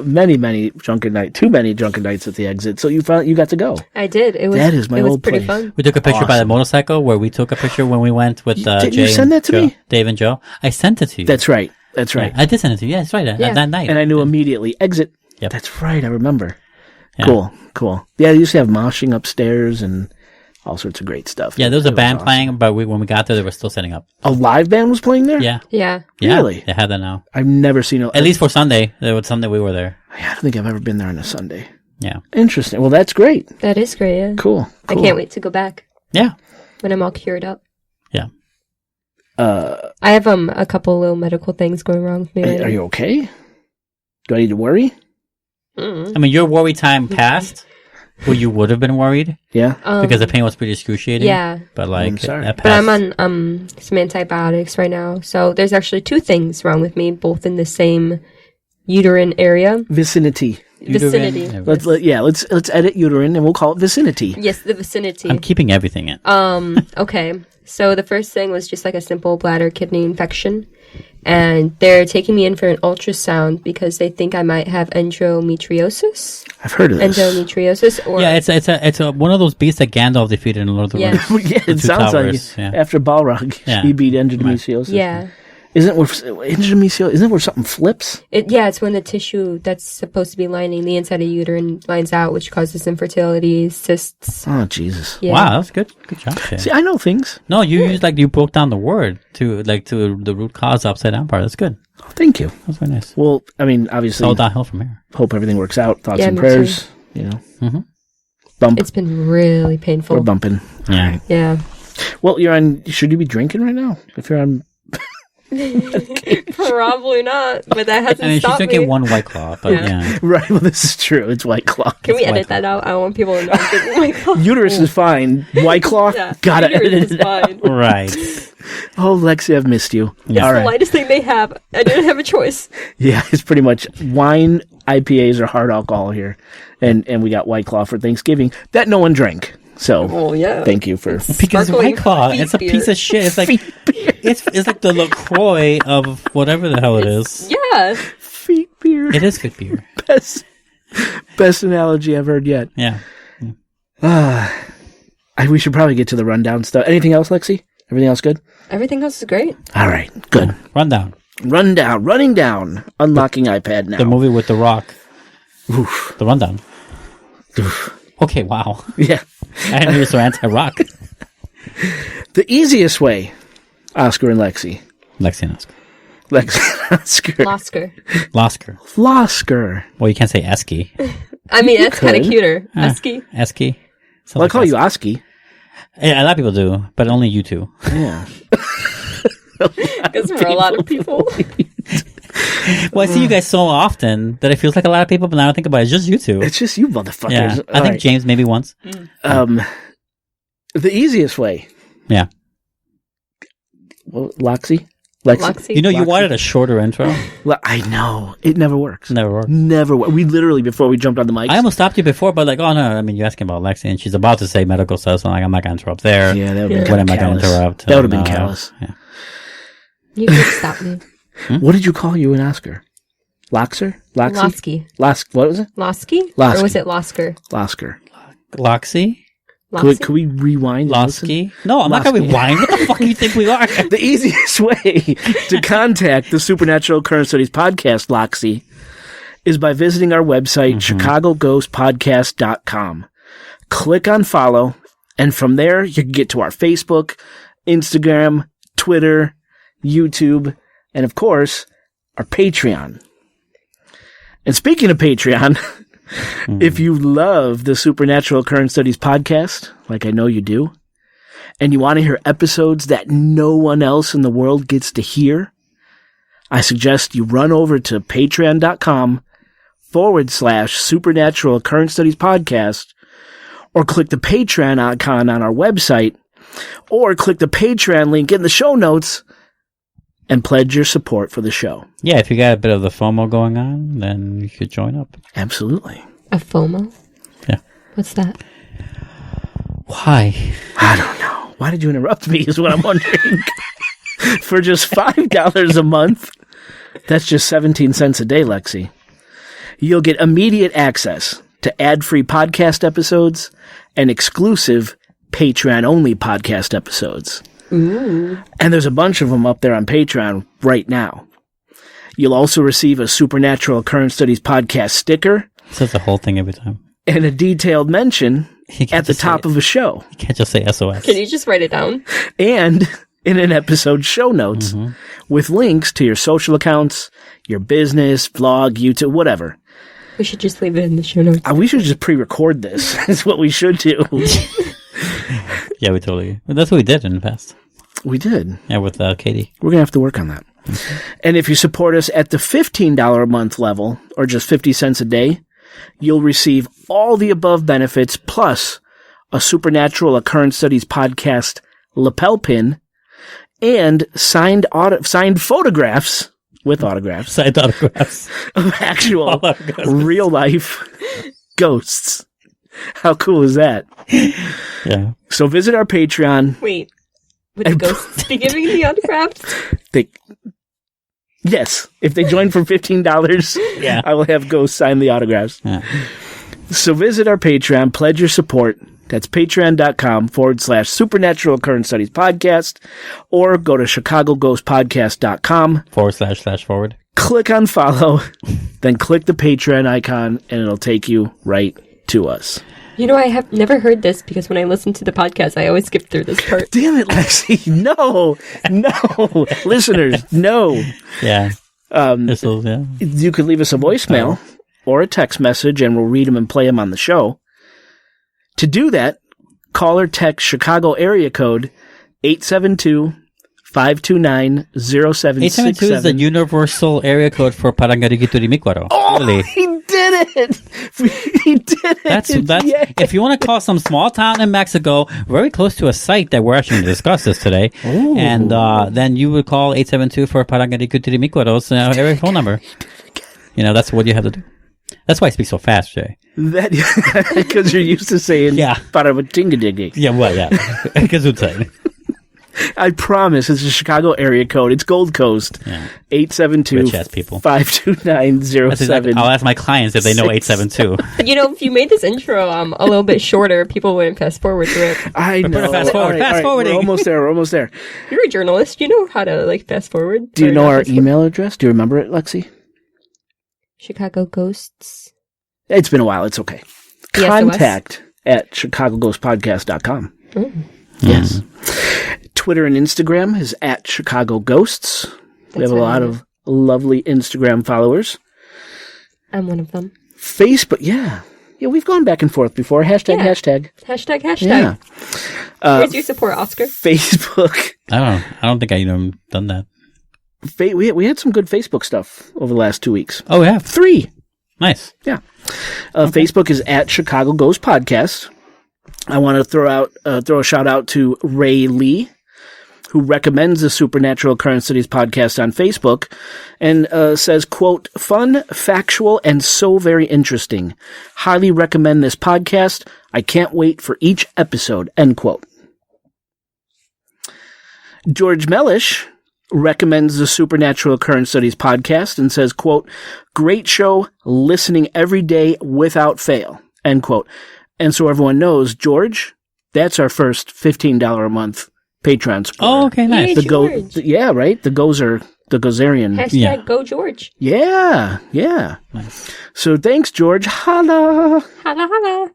Many drunken nights. Too many drunken nights at the Exit. So you got to go. I did. It was. That is my it was old pretty place. fun. We took a picture by the Awesome. motorcycle where we took a picture when we went with Didn't Jay you send that to Joe, me? Dave and Joe. I sent it to you. That's right. That's right. Yeah, I did send it to you. Yeah, that's right. Yeah. That night. And I knew immediately. Exit. Yep. That's right. I remember. Yeah. Cool. Yeah, they used to have moshing upstairs and all sorts of great stuff. Yeah, there was a It band awesome. playing, but when we got there, they were still setting up. A live band was playing there? Yeah. Yeah. Yeah. Really? They had that now. I've never seen it. At least for Sunday. There was Sunday we were there. I don't think I've ever been there on a Sunday. Yeah. Interesting. Well, that's great. That is great. Yeah. Cool. I can't wait to go back Yeah. when I'm all cured up. Yeah. I have a couple little medical things going wrong with me. Right Are now. you okay? Do I need to worry? Mm. I mean, your worry time passed where you would have been worried Yeah. because the pain was pretty excruciating. Yeah. But like, I'm sorry. that But passed. I'm on some antibiotics right now. So there's actually two things wrong with me, both in the same uterine area. Vicinity. Vicinity. Uterine. Let's edit uterine and we'll call it vicinity. Yes, the vicinity. I'm keeping everything in. Okay. So the first thing was just like a simple bladder kidney infection. And they're taking me in for an ultrasound because they think I might have endometriosis. I've heard of this. Endometriosis or Yeah, it's one of those beasts that Gandalf defeated in Lord of the Yeah. Rings. Yeah, The it two sounds towers, like yeah. after Balrog, Yeah. he beat endometriosis. yeah. Isn't it where endometriosis? Isn't it where something flips? It's when the tissue that's supposed to be lining the inside of uterine lines out, which causes infertility, cysts. Oh Jesus! Yeah. Wow, that's good. Good job, Shay. See, I know things. No, you used you broke down the word to the root cause upside down part. That's good. Oh, thank you. That's very nice. Well, I mean, obviously, All downhill from here. hope everything works out. Thoughts Yeah, and me prayers. You know, Mhm. bump. It's been really painful. We're bumping. Yeah. Yeah. Well, you're on. Should you be drinking right now? If you're on. Probably not, but that hasn't I mean, she's stopped drinking me. one White Claw, but Yeah. yeah. Right. Well, this is true. It's White Claw. Can we It's edit White that out? I don't want people to know I'm drinking White Claw. Uterus is fine. White Claw. Yeah. Gotta Uterus edit is it out. fine. Right. Oh, Lexi, I've missed you. Yeah. All It's the right. lightest thing they have. I didn't have a choice. Yeah, it's pretty much wine, IPAs, or hard alcohol here, and we got White Claw for Thanksgiving that no one drank. So, Oh, yeah. thank you for. Because Sparkling White Claw, feet it's a beer. piece of shit. It's like it's like the LaCroix of whatever the hell it is. Yeah. Feet beer. It is good beer. Best analogy I've heard yet. Yeah. We should probably get to the rundown stuff. Anything else, Lexi? Everything else good? Everything else is great. All right, good. Rundown. Running down, unlocking iPad now. The movie with The Rock. Oof. The Rundown. Okay, wow. Yeah, I didn't know you were so anti-rock. the easiest way, Oscar and Lexi. Lexi and Oscar. Lexi, Oscar, Losker. Losker. Flosker. Well, you can't say Esky. I mean, that's kind of could. cuter. Esky. Esky. Well, I call you Oski. Yeah, a lot of people do, but only you two. Yeah. Because for a lot of people. Well, I see you guys so often that it feels like a lot of people, but now I think about it, it's just you two. It's just you motherfuckers. Yeah, I All think right. James maybe once. The easiest way. Yeah. Well, Lexi? Lexi? Loxy. You know, you Loxy. wanted a shorter intro. I know. It never works. Never worked. Never. We literally, before we jumped on the mics. I almost stopped you before, but like, oh no, I mean, you're asking about Lexi, and she's about to say medical stuff, so I'm like, I'm not going to interrupt there. Yeah, that would have been When am I going callous. to interrupt? That would have been No. callous. Yeah. You can stop me. What did you call you and Oscar? Loxer? Loxy? Losky. What was it? Losky? Losky. Or was it Losker? Losker. Loxy? Could we rewind? and listen? Losky? No, I'm not going to Losky. rewind. What the fuck do you think we are? The easiest way to contact the Supernatural Current Studies podcast, Loxy, is by visiting our website, chicagoghostpodcast.com. Click on follow, and from there, you can get to our Facebook, Instagram, Twitter, YouTube, and of course, our Patreon. And speaking of Patreon, if you love the Supernatural Current Studies podcast, like I know you do, and you want to hear episodes that no one else in the world gets to hear, I suggest you run over to patreon.com/Supernatural Current Studies Podcast, or click the Patreon icon on our website, or click the Patreon link in the show notes and pledge your support for the show. Yeah, if you got a bit of the FOMO going on, then you should join up. Absolutely. A FOMO? Yeah. What's that? Why? I don't know. Why did you interrupt me is what I'm wondering. For just $5 a month, that's just 17 cents a day, Lexi, you'll get immediate access to ad-free podcast episodes and exclusive Patreon-only podcast episodes. Ooh. And there's a bunch of them up there on Patreon right now. You'll also receive a Supernatural Current Studies podcast sticker. Says the whole thing every time. And a detailed mention at the top of a show. You can't just say SOS. Can you just write it down? And in an episode show notes with links to your social accounts, your business, blog, YouTube, whatever. We should just leave it in the show notes. We should just pre-record this. That's what we should do. Yeah, we totally. That's what we did in the past. We did. Yeah, with Katie. We're going to have to work on that. And if you support us at the $15 a month level, or just 50 cents a day, you'll receive all the above benefits plus a Supernatural Current Studies Podcast lapel pin and signed photographs with autographs. Signed autographs. Of actual real life ghosts. How cool is that? Yeah. So visit our Patreon. Wait. Would the ghosts be giving the autographs? Yes. If they join for $15, Yeah. I will have ghosts sign the autographs. Yeah. So visit our Patreon, pledge your support. That's patreon.com/Supernatural Current Studies Podcast, or go to chicagoghostpodcast.com//forward. Click on follow, then click the Patreon icon, and it'll take you right to us. You know, I have never heard this because when I listen to the podcast, I always skip through this part. Damn it, Lexi. No. Listeners, no. Yeah. You could leave us a voicemail or a text message, and we'll read them and play them on the show. To do that, call or text Chicago area code 872-529-0767. 872 is the universal area code for Parangarigituri-Mikwaro. Oh, Really. he did it! He did it! That's Yay. If you want to call some small town in Mexico, very close to a site that we're actually going to discuss this today, Ooh. and then you would call 872 for Parangarigituri-Mikwaro's area phone number. You know, that's what you have to do. That's why I speak so fast, Jay. That because you're used to saying "Parabatingadigi." Yeah, well, yeah. Gesundheit. I promise it's a Chicago area code. It's Gold Coast. Yeah. 872-529-07. I'll ask my clients if they know 872. You know, if you made this intro a little bit shorter, people wouldn't fast forward through it. I know. Fast forward. Fast forwarding. We're almost there. You're a journalist. You know how to fast forward. Do you know our email address? Do you remember it, Lexi? Chicago Ghosts. It's been a while. It's okay. Contact at chicagoghostpodcast.com. Yes. Twitter and Instagram is at Chicago Ghosts. We have a lot of lovely Instagram followers. I'm one of them. Facebook, yeah, we've gone back and forth before. Hashtag. Yeah. Where's your support, Oscar? Facebook. I don't think I even done that. We had some good Facebook stuff over the last 2 weeks. Oh, yeah. 3. Nice. Yeah. Facebook is at Chicago Ghost Podcast. I want to throw a shout out to Ray Lee, who recommends the Supernatural Current Studies Podcast on Facebook and says, quote, "Fun, factual, and so very interesting. Highly recommend this podcast. I can't wait for each episode," end quote. George Mellish recommends the Supernatural Current Studies Podcast and says, quote, "Great show, listening every day without fail," end quote. And so everyone knows, George, that's our first $15 a month Patreon supporter. Oh, okay, nice. Yay, George. Right? The Gozerian. Hashtag Go George. Yeah. Nice. So thanks, George. Holla. Holla.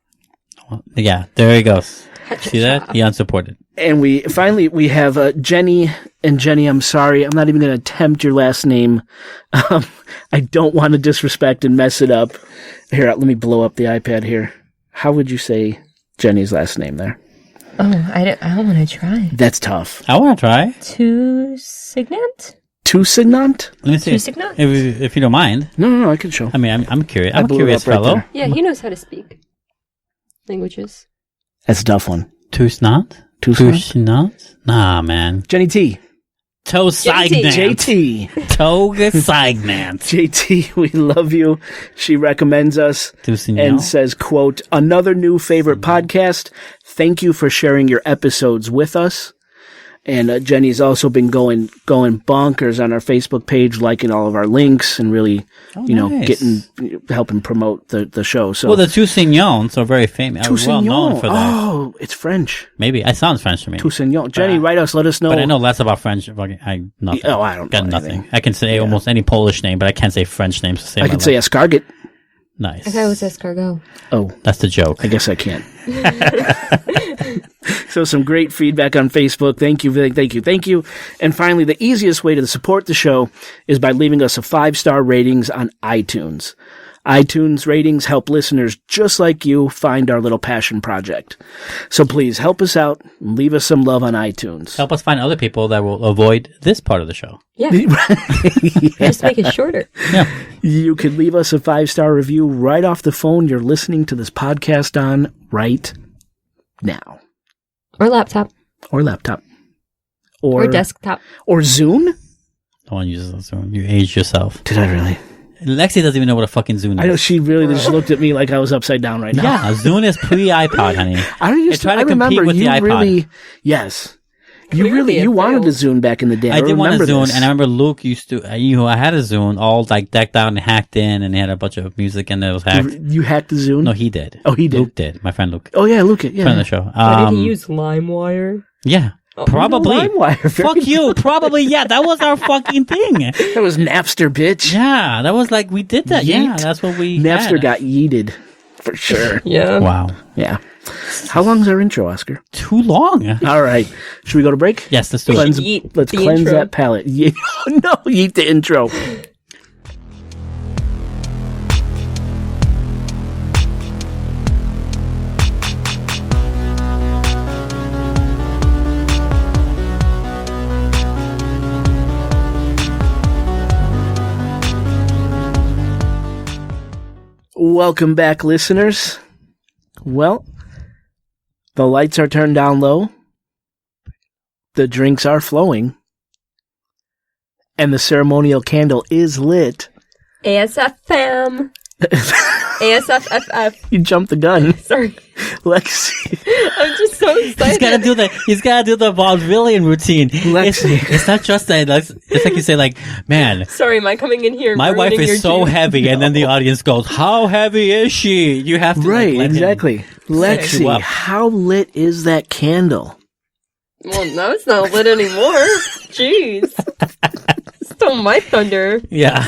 Yeah, there he goes. See that? He unsupported. And we have Jenny. And Jenny, I'm sorry. I'm not even going to attempt your last name. I don't want to disrespect and mess it up. Here, let me blow up the iPad here. How would you say Jenny's last name there? Oh, I don't want to try. That's tough. I want to try. Two signant? Tusignant? Let me see. Tusignant? If you don't mind. No, I can show. I mean, I'm curious. I I'm a blew it curious up right fellow. there. Yeah, he knows how to speak languages. That's a tough one. Tusnant? Tusignant? Tusnant? Nah, man. Jenny T. Tosignant. JT. Tosignant. JT, we love you. She recommends us Tusignant. and says, quote, another new favorite podcast. Thank you for sharing your episodes with us. And Jenny's also been going bonkers on our Facebook page, liking all of our links and really, nice. helping promote the show. So, Well, the Tusignants are very famous. Well known for that. Oh, it's French. Maybe. It sounds French to me. Tusignan. Jenny, write us. Let us know. But I know less about French. I nothing. Oh, I don't know Got nothing. anything. I can say almost any Polish name, but I can't say French names to save I my can say life. escargot. Nice. I thought it was escargot. Oh, That's the joke. I guess I can't. So some great feedback on Facebook. Thank you. And finally, the easiest way to support the show is by leaving us a 5-star ratings on iTunes. iTunes ratings help listeners just like you find our little passion project. So please help us out and leave us some love on iTunes. Help us find other people that will avoid this part of the show. Yeah. Just make it shorter. Yeah. You can leave us a 5-star review right off the phone you're listening to this podcast on right now. Or laptop. Or laptop. Or desktop. Or Zune? No one uses this one. You aged yourself. Did I really? Lexi doesn't even know what a fucking Zune is. I know she really just looked at me like I was upside down right now. Yeah, Zune is pre-iPod, honey. I remember with you the iPod. really, yes. Clearly it You wanted a failed. Zune back in the day. I did want a remember Zune, this. and I remember Luke used to. I had a Zune all like decked out and hacked in, and he had a bunch of music, and it was hacked. You hacked the Zune? No, he did. Oh, he did? Luke did. My friend Luke. Oh, yeah, Luke. Yeah. Friend of the show. Why did he use LimeWire? Yeah, probably. LimeWire. Fuck you. Probably. Yeah, that was our fucking thing. That was Napster, bitch. Yeah, that was like we did that. Yeah, Yeet. that's what we. Napster had. got yeeted. For sure. Yeah. Wow. Yeah. How long's our intro, Oscar? Too long. All right. Should we go to break? Yes, let's do it. Cleanse, Yeet let's the cleanse intro. that palate. No, yeet the intro. Welcome back, listeners. Well, the lights are turned down low, the drinks are flowing, and the ceremonial candle is lit. ASFM. ASFFF. You jumped the gun. Sorry. Lexi. I'm just so excited. He's gotta do the vaudevillian routine. Lexi. It's not just that. It's like you say, like, man, Sorry, am I coming in here? my wife ruining your is so juice? heavy, and then the audience goes, "How heavy is she?" You have to Right, let him exactly. set you Lexi, up. how lit is that candle? Well, no, it's not lit anymore. Jeez. Stole my thunder. Yeah.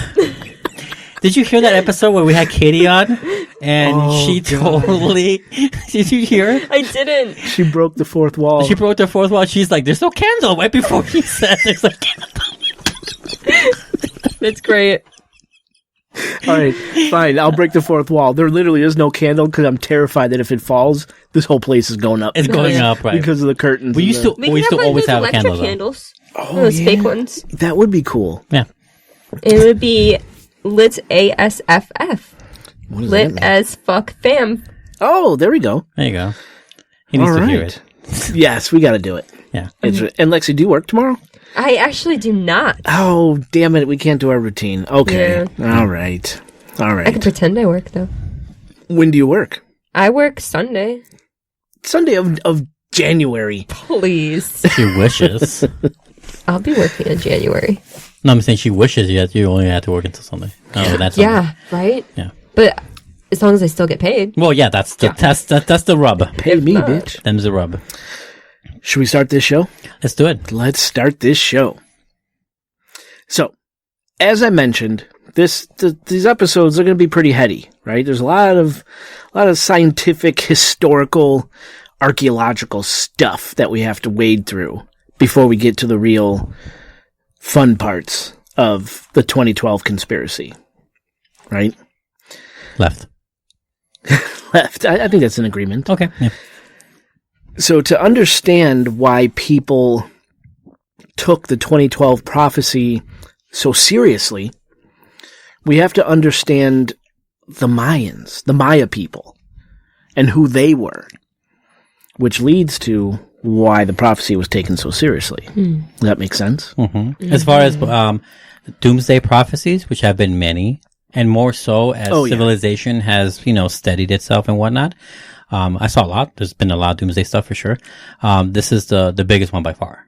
Did you hear that episode where we had Katie on, and Oh, she totally? Did you hear it? I didn't. She broke the fourth wall. She broke the fourth wall. She's like, "There's no candle." Right before he said, "There's a candle." That's great. All right, fine. I'll break the fourth wall. There literally is no candle because I'm terrified that if it falls, this whole place is going up. It's going up, right? because of the curtains. We and used the- to We can always have a electric candle, though. candles. Oh, Those yeah. fake ones. That would be cool. Yeah. It would be lit ASFF. What does Lit that mean? as fuck fam. Oh, there we go. There you go. He needs All to hear right. it. Yes, we got to do it. Yeah. And Lexi, do you work tomorrow? I actually do not. Oh, damn it. We can't do our routine. Okay. Yeah. All right. All I can right. pretend I work though. When do you work? I work Sunday. Sunday of January. Please. She wishes. I'll be working in January. No, I'm saying she wishes you only have to work until Sunday. Oh, that's Yeah, right? Yeah. But as long as I still get paid. Well, yeah, that's the rub. Pay me, not. bitch. Them's the rub. Should we start this show? Let's do it. Let's start this show. So, as I mentioned, these episodes are going to be pretty heady, right? There's a lot of scientific, historical, archaeological stuff that we have to wade through before we get to the real fun parts of the 2012 conspiracy, right? Left. Left. I think that's an agreement. Okay. Yeah. So to understand why people took the 2012 prophecy so seriously, we have to understand the Mayans, the Maya people, and who they were, which leads to why the prophecy was taken so seriously. Does that make sense? Mm-hmm. As far as doomsday prophecies, which have been many, and more so as civilization has, steadied itself and whatnot. I saw a lot. There's been a lot of doomsday stuff for sure. This is the biggest one by far.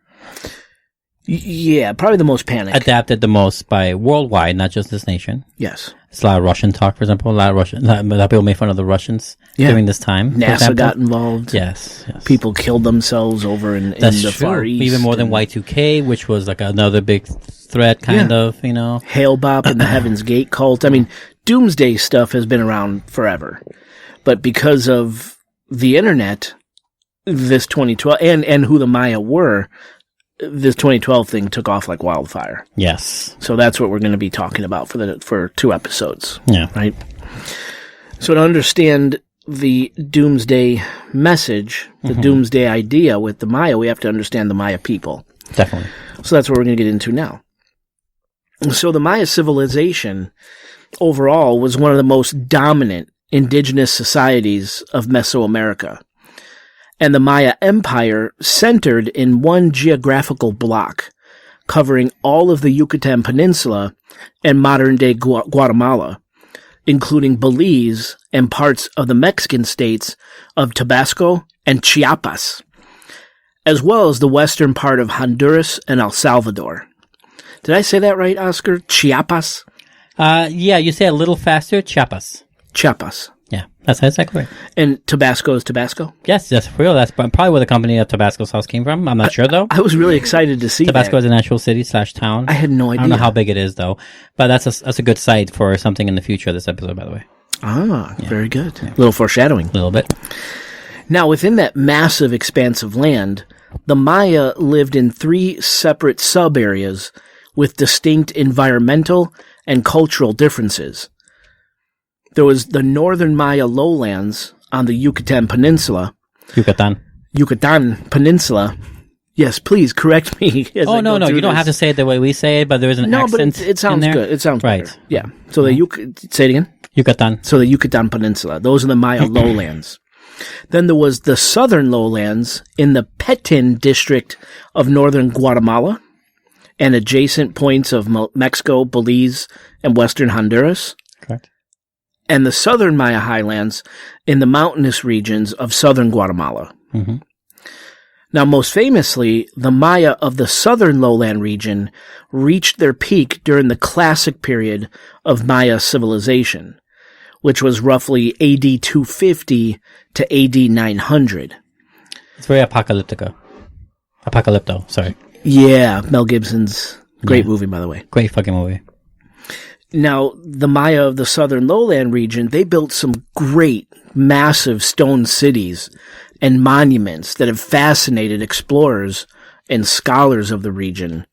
Yeah, probably the most panic. Adapted the most by worldwide, not just this nation. Yes. It's a lot of Russian talk, for example. A lot of people made fun of the Russians during this time. NASA got involved. Yes. People killed themselves over in the Far East. Even more than Y2K, which was like another big threat, kind of, Hale-Bopp and the Heaven's Gate cult. I mean, doomsday stuff has been around forever. But because of the internet, this 2012, and who the Maya were, this 2012 thing took off like wildfire. Yes. So that's what we're going to be talking about for 2 episodes. Yeah. Right? So to understand the doomsday message, the doomsday idea with the Maya, we have to understand the Maya people. Definitely. So that's what we're going to get into now. So the Maya civilization overall was one of the most dominant indigenous societies of Mesoamerica. And the Maya Empire centered in one geographical block, covering all of the Yucatan Peninsula and modern-day Guatemala, including Belize and parts of the Mexican states of Tabasco and Chiapas, as well as the western part of Honduras and El Salvador. Did I say that right, Oscar? Chiapas? Yeah, you say a little faster. Chiapas. Chiapas. Yeah, that's exactly right. And Tabasco is Tabasco? Yes, that's real. That's probably where the company of Tabasco sauce came from. I'm not sure, though. I was really excited to see Tabasco that. is an actual city / town. I had no idea. I don't know how big it is, though. But that's a good site for something in the future of this episode, by the way. Very good. A little foreshadowing. A little bit. Now, within that massive expanse of land, the Maya lived in 3 separate sub-areas with distinct environmental and cultural differences. There was the northern Maya lowlands on the Yucatan Peninsula. Yucatan Peninsula. Yes, please correct me. Oh, no, you don't have to say it the way we say it, but there is an accent. No, but it sounds good. It sounds right. Better. Yeah. So say it again. Yucatan. So the Yucatan Peninsula. Those are the Maya lowlands. Then there was the southern lowlands in the Petén district of northern Guatemala and adjacent points of Mexico, Belize, and western Honduras. Correct. And the southern Maya highlands in the mountainous regions of southern Guatemala. Mm-hmm. Now, most famously, the Maya of the southern lowland region reached their peak during the classic period of Maya civilization, which was roughly AD 250 to AD 900. It's very apocalypto, sorry. Yeah, Mel Gibson's great movie, by the way. Great fucking movie. Now, the Maya of the southern lowland region, they built some great, massive stone cities and monuments that have fascinated explorers and scholars of the region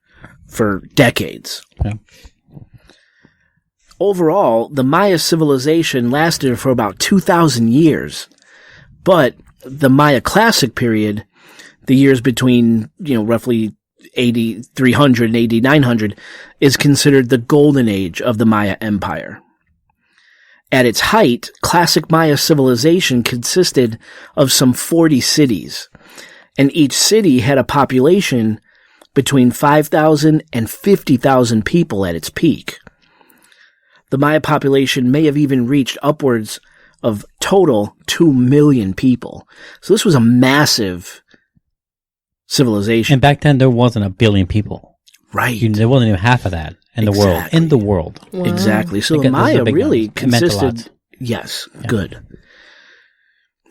for decades. Yeah. Overall, the Maya civilization lasted for about 2,000 years, but the Maya classic period, the years between, roughly AD 300 and AD 900, is considered the golden age of the Maya Empire. At its height, classic Maya civilization consisted of some 40 cities, and each city had a population between 5,000 and 50,000 people at its peak. The Maya population may have even reached upwards of total 2 million people. So this was a massive civilization. And back then, there wasn't 1 billion people. Right. There wasn't even half of that in the world. In the world. Wow. Exactly. So the Maya really consisted... Yes, yeah. Good.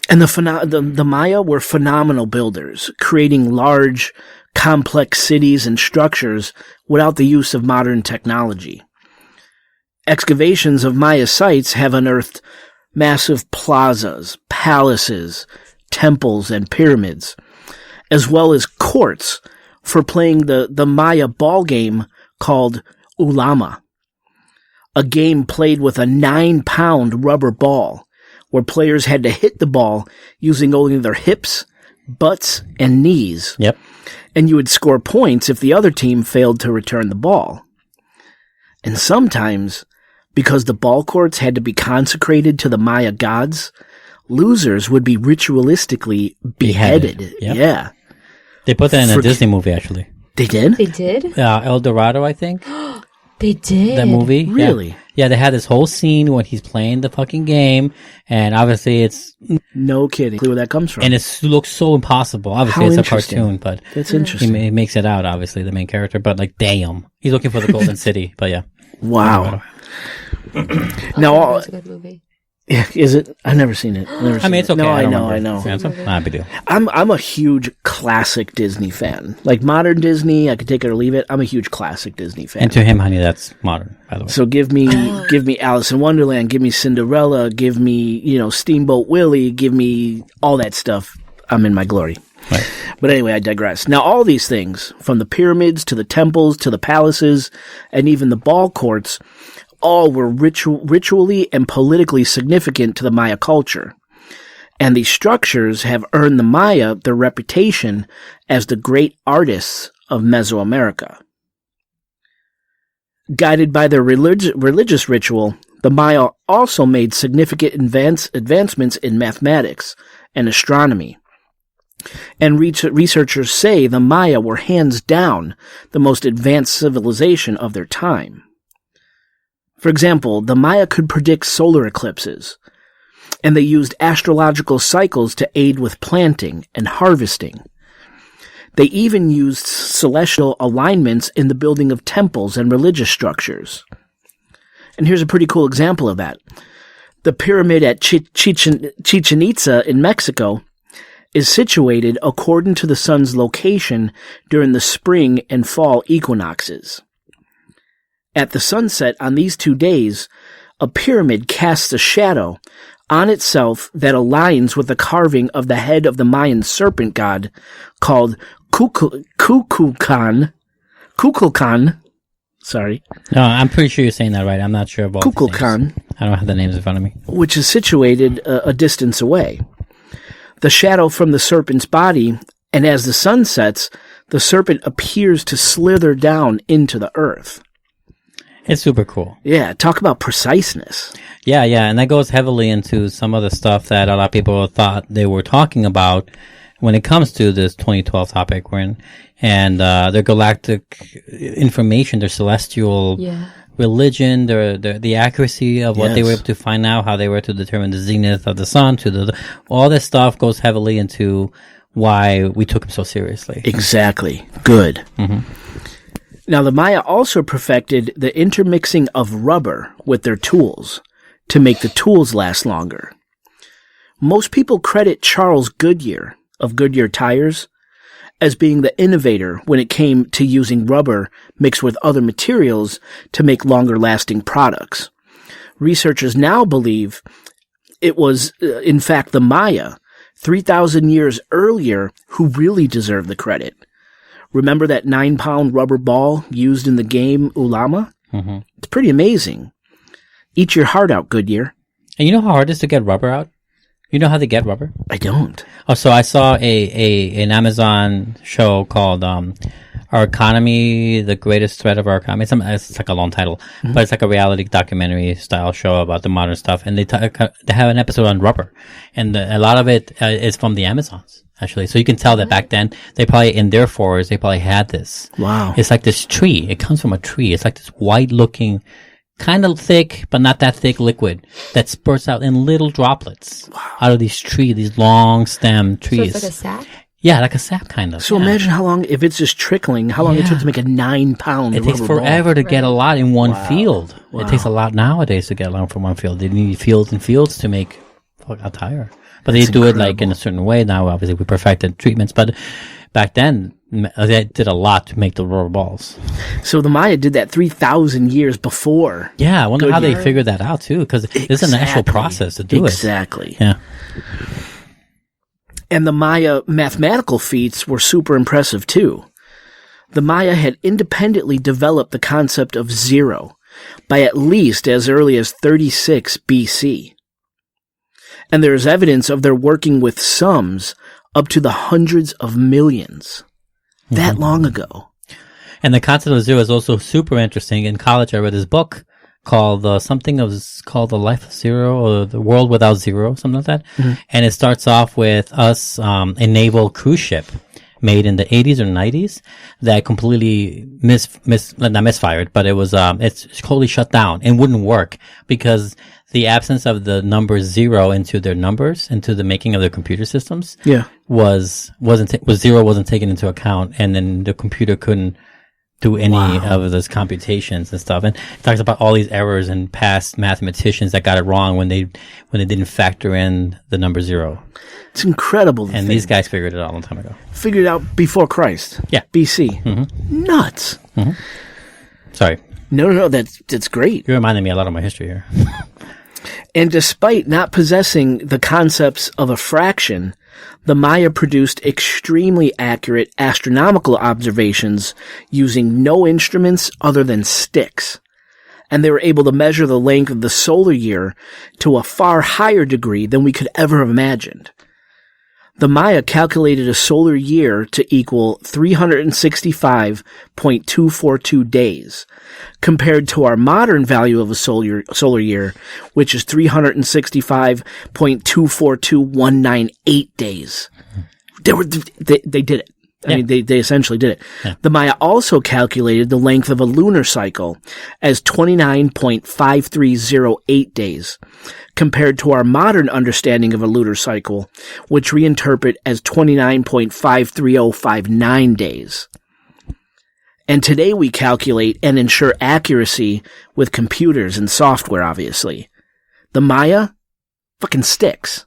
And the Maya were phenomenal builders, creating large, complex cities and structures without the use of modern technology. Excavations of Maya sites have unearthed massive plazas, palaces, temples, and pyramids, as well as courts for playing the Maya ball game called Ulama, a game played with a 9-pound rubber ball, where players had to hit the ball using only their hips, butts, and knees. Yep. And you would score points if the other team failed to return the ball. And sometimes, because the ball courts had to be consecrated to the Maya gods, losers would be ritualistically beheaded. Yep. Yeah. They put that in a Disney movie, actually. They did? They did? El Dorado, I think. They did? That movie. Really? Yeah, they had this whole scene when he's playing the fucking game, and obviously it's... No kidding. Where that comes from. And it looks so impossible. Obviously, How it's a interesting. cartoon, but... That's interesting. He makes it out, obviously, the main character, but like, damn. He's looking for the Golden City, but yeah. Wow. Oh, Now, that's a good movie. is it? I've never seen it. I mean, it's okay. No, I don't know. remember. Yeah, it's not a big deal. I'm a huge classic Disney fan. Like modern Disney, I could take it or leave it. I'm a huge classic Disney fan. And to him, honey, that's modern, by the way. So give me Alice in Wonderland, give me Cinderella, give me, Steamboat Willie, give me all that stuff. I'm in my glory. Right. But anyway, I digress. Now, all these things, from the pyramids to the temples to the palaces and even the ball courts, all were ritually and politically significant to the Maya culture. And these structures have earned the Maya their reputation as the great artists of Mesoamerica. Guided by their religious ritual, the Maya also made significant advancements in mathematics and astronomy. And researchers say the Maya were hands down the most advanced civilization of their time. For example, the Maya could predict solar eclipses, and they used astrological cycles to aid with planting and harvesting. They even used celestial alignments in the building of temples and religious structures. And here's a pretty cool example of that. The pyramid at Chichen Itza in Mexico is situated according to the sun's location during the spring and fall equinoxes. At the sunset on these 2 days, a pyramid casts a shadow on itself that aligns with the carving of the head of the Mayan serpent god called Kukulkan. Sorry. No, I'm pretty sure you're saying that right. I'm not sure about Kukulkan, I don't have the names in front of me. which is situated a distance away. The shadow from the serpent's body, and as the sun sets, the serpent appears to slither down into the earth. It's super cool. Yeah, talk about preciseness. Yeah, and that goes heavily into some of the stuff that a lot of people thought they were talking about when it comes to this 2012 topic we're in, and their galactic information, their celestial religion, the accuracy of what they were able to find out, how they were to determine the zenith of the sun, all this stuff goes heavily into why we took them so seriously. Exactly. Good. Mm-hmm. Now, the Maya also perfected the intermixing of rubber with their tools to make the tools last longer. Most people credit Charles Goodyear of Goodyear Tires as being the innovator when it came to using rubber mixed with other materials to make longer-lasting products. Researchers now believe it was, in fact, the Maya, 3,000 years earlier, who really deserve the credit. Remember that 9-pound rubber ball used in the game Ulama? Mm-hmm. It's pretty amazing. Eat your heart out, Goodyear. And you know how hard it is to get rubber out? You know how they get rubber? I don't. Oh, so I saw an Amazon show called Our Economy, The Greatest Threat of Our Economy. It's like a long title, but it's like a reality documentary style show about the modern stuff. And they have an episode on rubber. And a lot of it is from the Amazons, actually. So you can tell that back then, they probably, in their forests, they probably had this. Wow. It's like this tree. It comes from a tree. It's like this white-looking, kind of thick, but not that thick liquid that spurts out in little droplets out of these long stem trees. So it's like a sack? Yeah, like a sap kind of. So imagine how long, if it's just trickling, how long it took to make a 9-pound It takes rubber forever to get a lot in one field. Wow. It takes a lot nowadays to get a lot from one field. They need fields and fields to make a tire. But they do it like in a certain way now. Obviously, we perfected treatments. But back then, they did a lot to make the rubber balls. So the Maya did that 3,000 years before. Yeah, I wonder how they figured that out, too. Because there's an actual process to do it. Exactly. Yeah. And the Maya mathematical feats were super impressive, too. The Maya had independently developed the concept of zero by at least as early as 36 BC. And there is evidence of their working with sums up to the hundreds of millions. That long ago. And the concept of zero is also super interesting. In college, I read this book called called The Life of Zero, or The World Without Zero, something like that. Mm-hmm. And it starts off with us, a naval cruise ship made in the 80s or 90s that completely not misfired, but it was, it's totally shut down and wouldn't work because the absence of the number zero into their numbers, into the making of their computer systems, zero wasn't taken into account, and then the computer couldn't do any of those computations and stuff. And it talks about all these errors and past mathematicians that got it wrong when they didn't factor in the number zero. It's incredible. And these guys figured it out a long time ago. Figured it out before Christ. Yeah. BC. Mm-hmm. Nuts. Mm-hmm. Sorry. No, that's great. You're reminding me a lot of my history here. And despite not possessing the concepts of a fraction, the Maya produced extremely accurate astronomical observations using no instruments other than sticks. And they were able to measure the length of the solar year to a far higher degree than we could ever have imagined. The Maya calculated a solar year to equal 365.242 days, compared to our modern value of a solar year, which is 365.242198 days. They did it. I mean, they essentially did it. Yeah. The Maya also calculated the length of a lunar cycle as 29.5308 days, compared to our modern understanding of a lunar cycle, which we interpret as 29.53059 days. And today we calculate and ensure accuracy with computers and software, obviously. The Maya fucking sticks.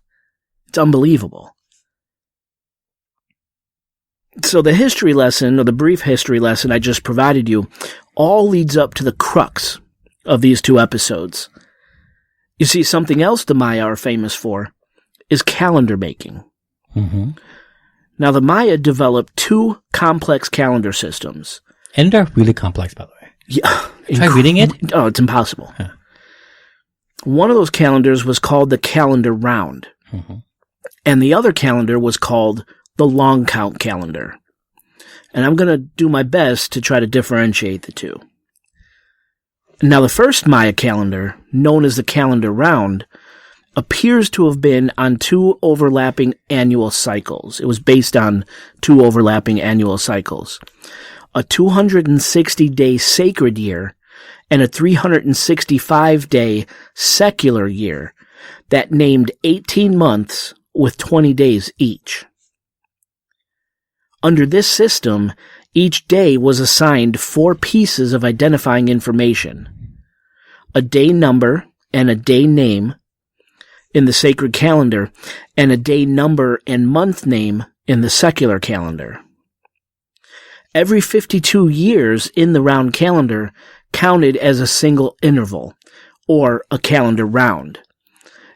It's unbelievable. So the history lesson, or the brief history lesson I just provided you, all leads up to the crux of these two episodes. You see, something else the Maya are famous for is calendar making. Mm-hmm. Now, the Maya developed two complex calendar systems. And they're really complex, by the way. Yeah. Try reading it? Oh, it's impossible. Huh. One of those calendars was called the calendar round. Mm-hmm. And the other calendar was called the long count calendar. And I'm going to do my best to try to differentiate the two. Now, the first Maya calendar, known as the calendar round, appears to have been on two overlapping annual cycles. It was based on two overlapping annual cycles. A 260-day sacred year and a 365-day secular year that named 18 months with 20 days each. Under this system, each day was assigned 4 pieces of identifying information: a day number and a day name in the sacred calendar, and a day number and month name in the secular calendar. Every 52 years in the round calendar counted as a single interval, or a calendar round.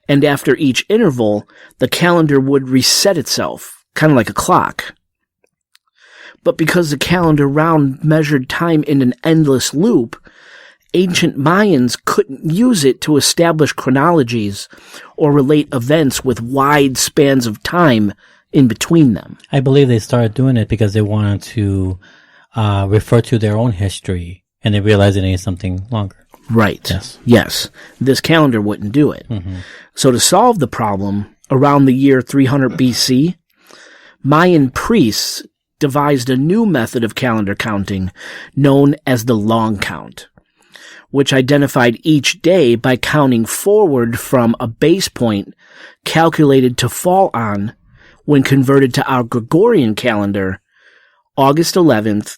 And after each interval, the calendar would reset itself, kind of like a clock. But because the calendar round measured time in an endless loop, ancient Mayans couldn't use it to establish chronologies or relate events with wide spans of time in between them. I believe they started doing it because they wanted to refer to their own history, and they realized they needed something longer. Right. Yes. This calendar wouldn't do it. Mm-hmm. So to solve the problem, around the year 300 BC, Mayan priests devised a new method of calendar counting known as the long count, which identified each day by counting forward from a base point calculated to fall on, when converted to our Gregorian calendar, August 11th,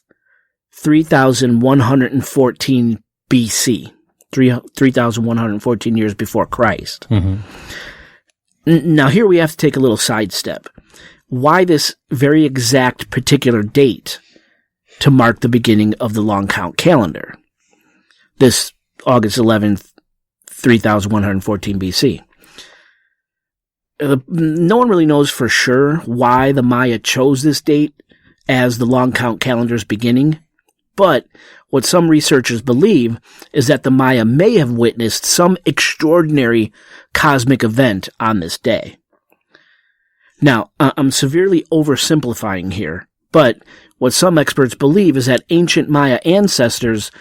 3114 BC, 3114 years before Christ. Mm-hmm. Now here we have to take a little sidestep. Why this very exact particular date to mark the beginning of the long count calendar? This August 11th, 3114 BC. No one really knows for sure why the Maya chose this date as the long count calendar's beginning, but what some researchers believe is that the Maya may have witnessed some extraordinary cosmic event on this day. Now, I'm severely oversimplifying here, but what some experts believe is that ancient Maya ancestors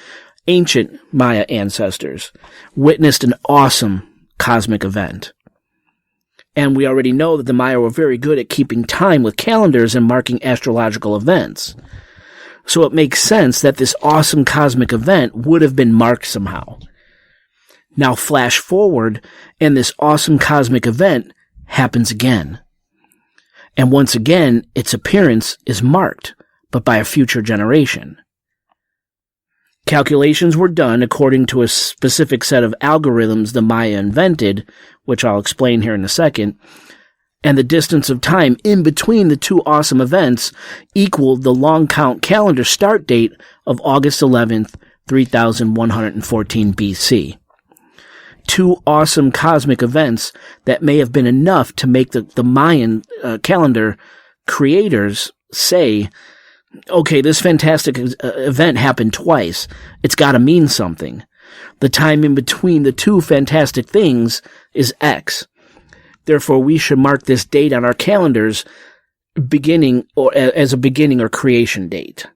witnessed an awesome cosmic event. And we already know that the Maya were very good at keeping time with calendars and marking astrological events. So it makes sense that this awesome cosmic event would have been marked somehow. Now flash forward, and this awesome cosmic event happens again. And once again, its appearance is marked, but by a future generation. Calculations were done according to a specific set of algorithms the Maya invented, which I'll explain here in a second, and the distance of time in between the two awesome events equaled the long count calendar start date of August 11th, 3114 BC. Two awesome cosmic events that may have been enough to make the Mayan calendar creators say, okay, this fantastic event happened twice. It's got to mean something. The time in between the two fantastic things is X. Therefore, we should mark this date on our calendars beginning or as a beginning or creation date.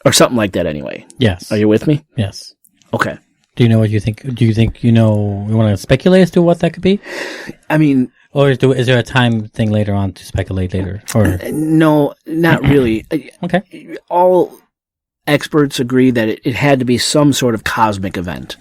Or something like that anyway. Yes. Are you with me? Yes. Okay. Do you know what you think? Do you think you want to speculate as to what that could be? I mean... Or is there a time thing later on to speculate later? Or no, not really. Okay. All experts agree that it had to be some sort of cosmic event.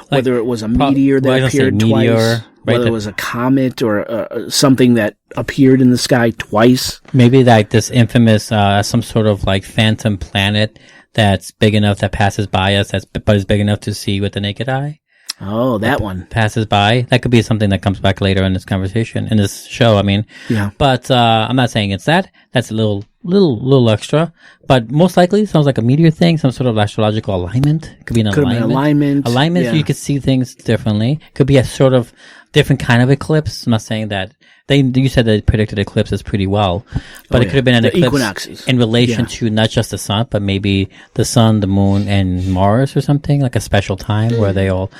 Whether it was a meteor that appeared twice, whether it was a comet or something that appeared in the sky twice. Maybe like this infamous, some sort of like phantom planet that's big enough that passes by us, but is big enough to see with the naked eye. Oh, that one passes by. That could be something that comes back later in this conversation, in this show. I mean, yeah. But I'm not saying it's that. That's a little extra. But most likely, sounds like a meteor thing, some sort of astrological alignment. It could be an alignment. Could be an alignment. Alignment, yeah. So you could see things differently. Could be a sort of different kind of eclipse. I'm not saying that. You said they predicted eclipses pretty well, but it could have been an eclipse equinoxes. In relation to not just the sun, but maybe the sun, the moon, and Mars or something, like a special time where they all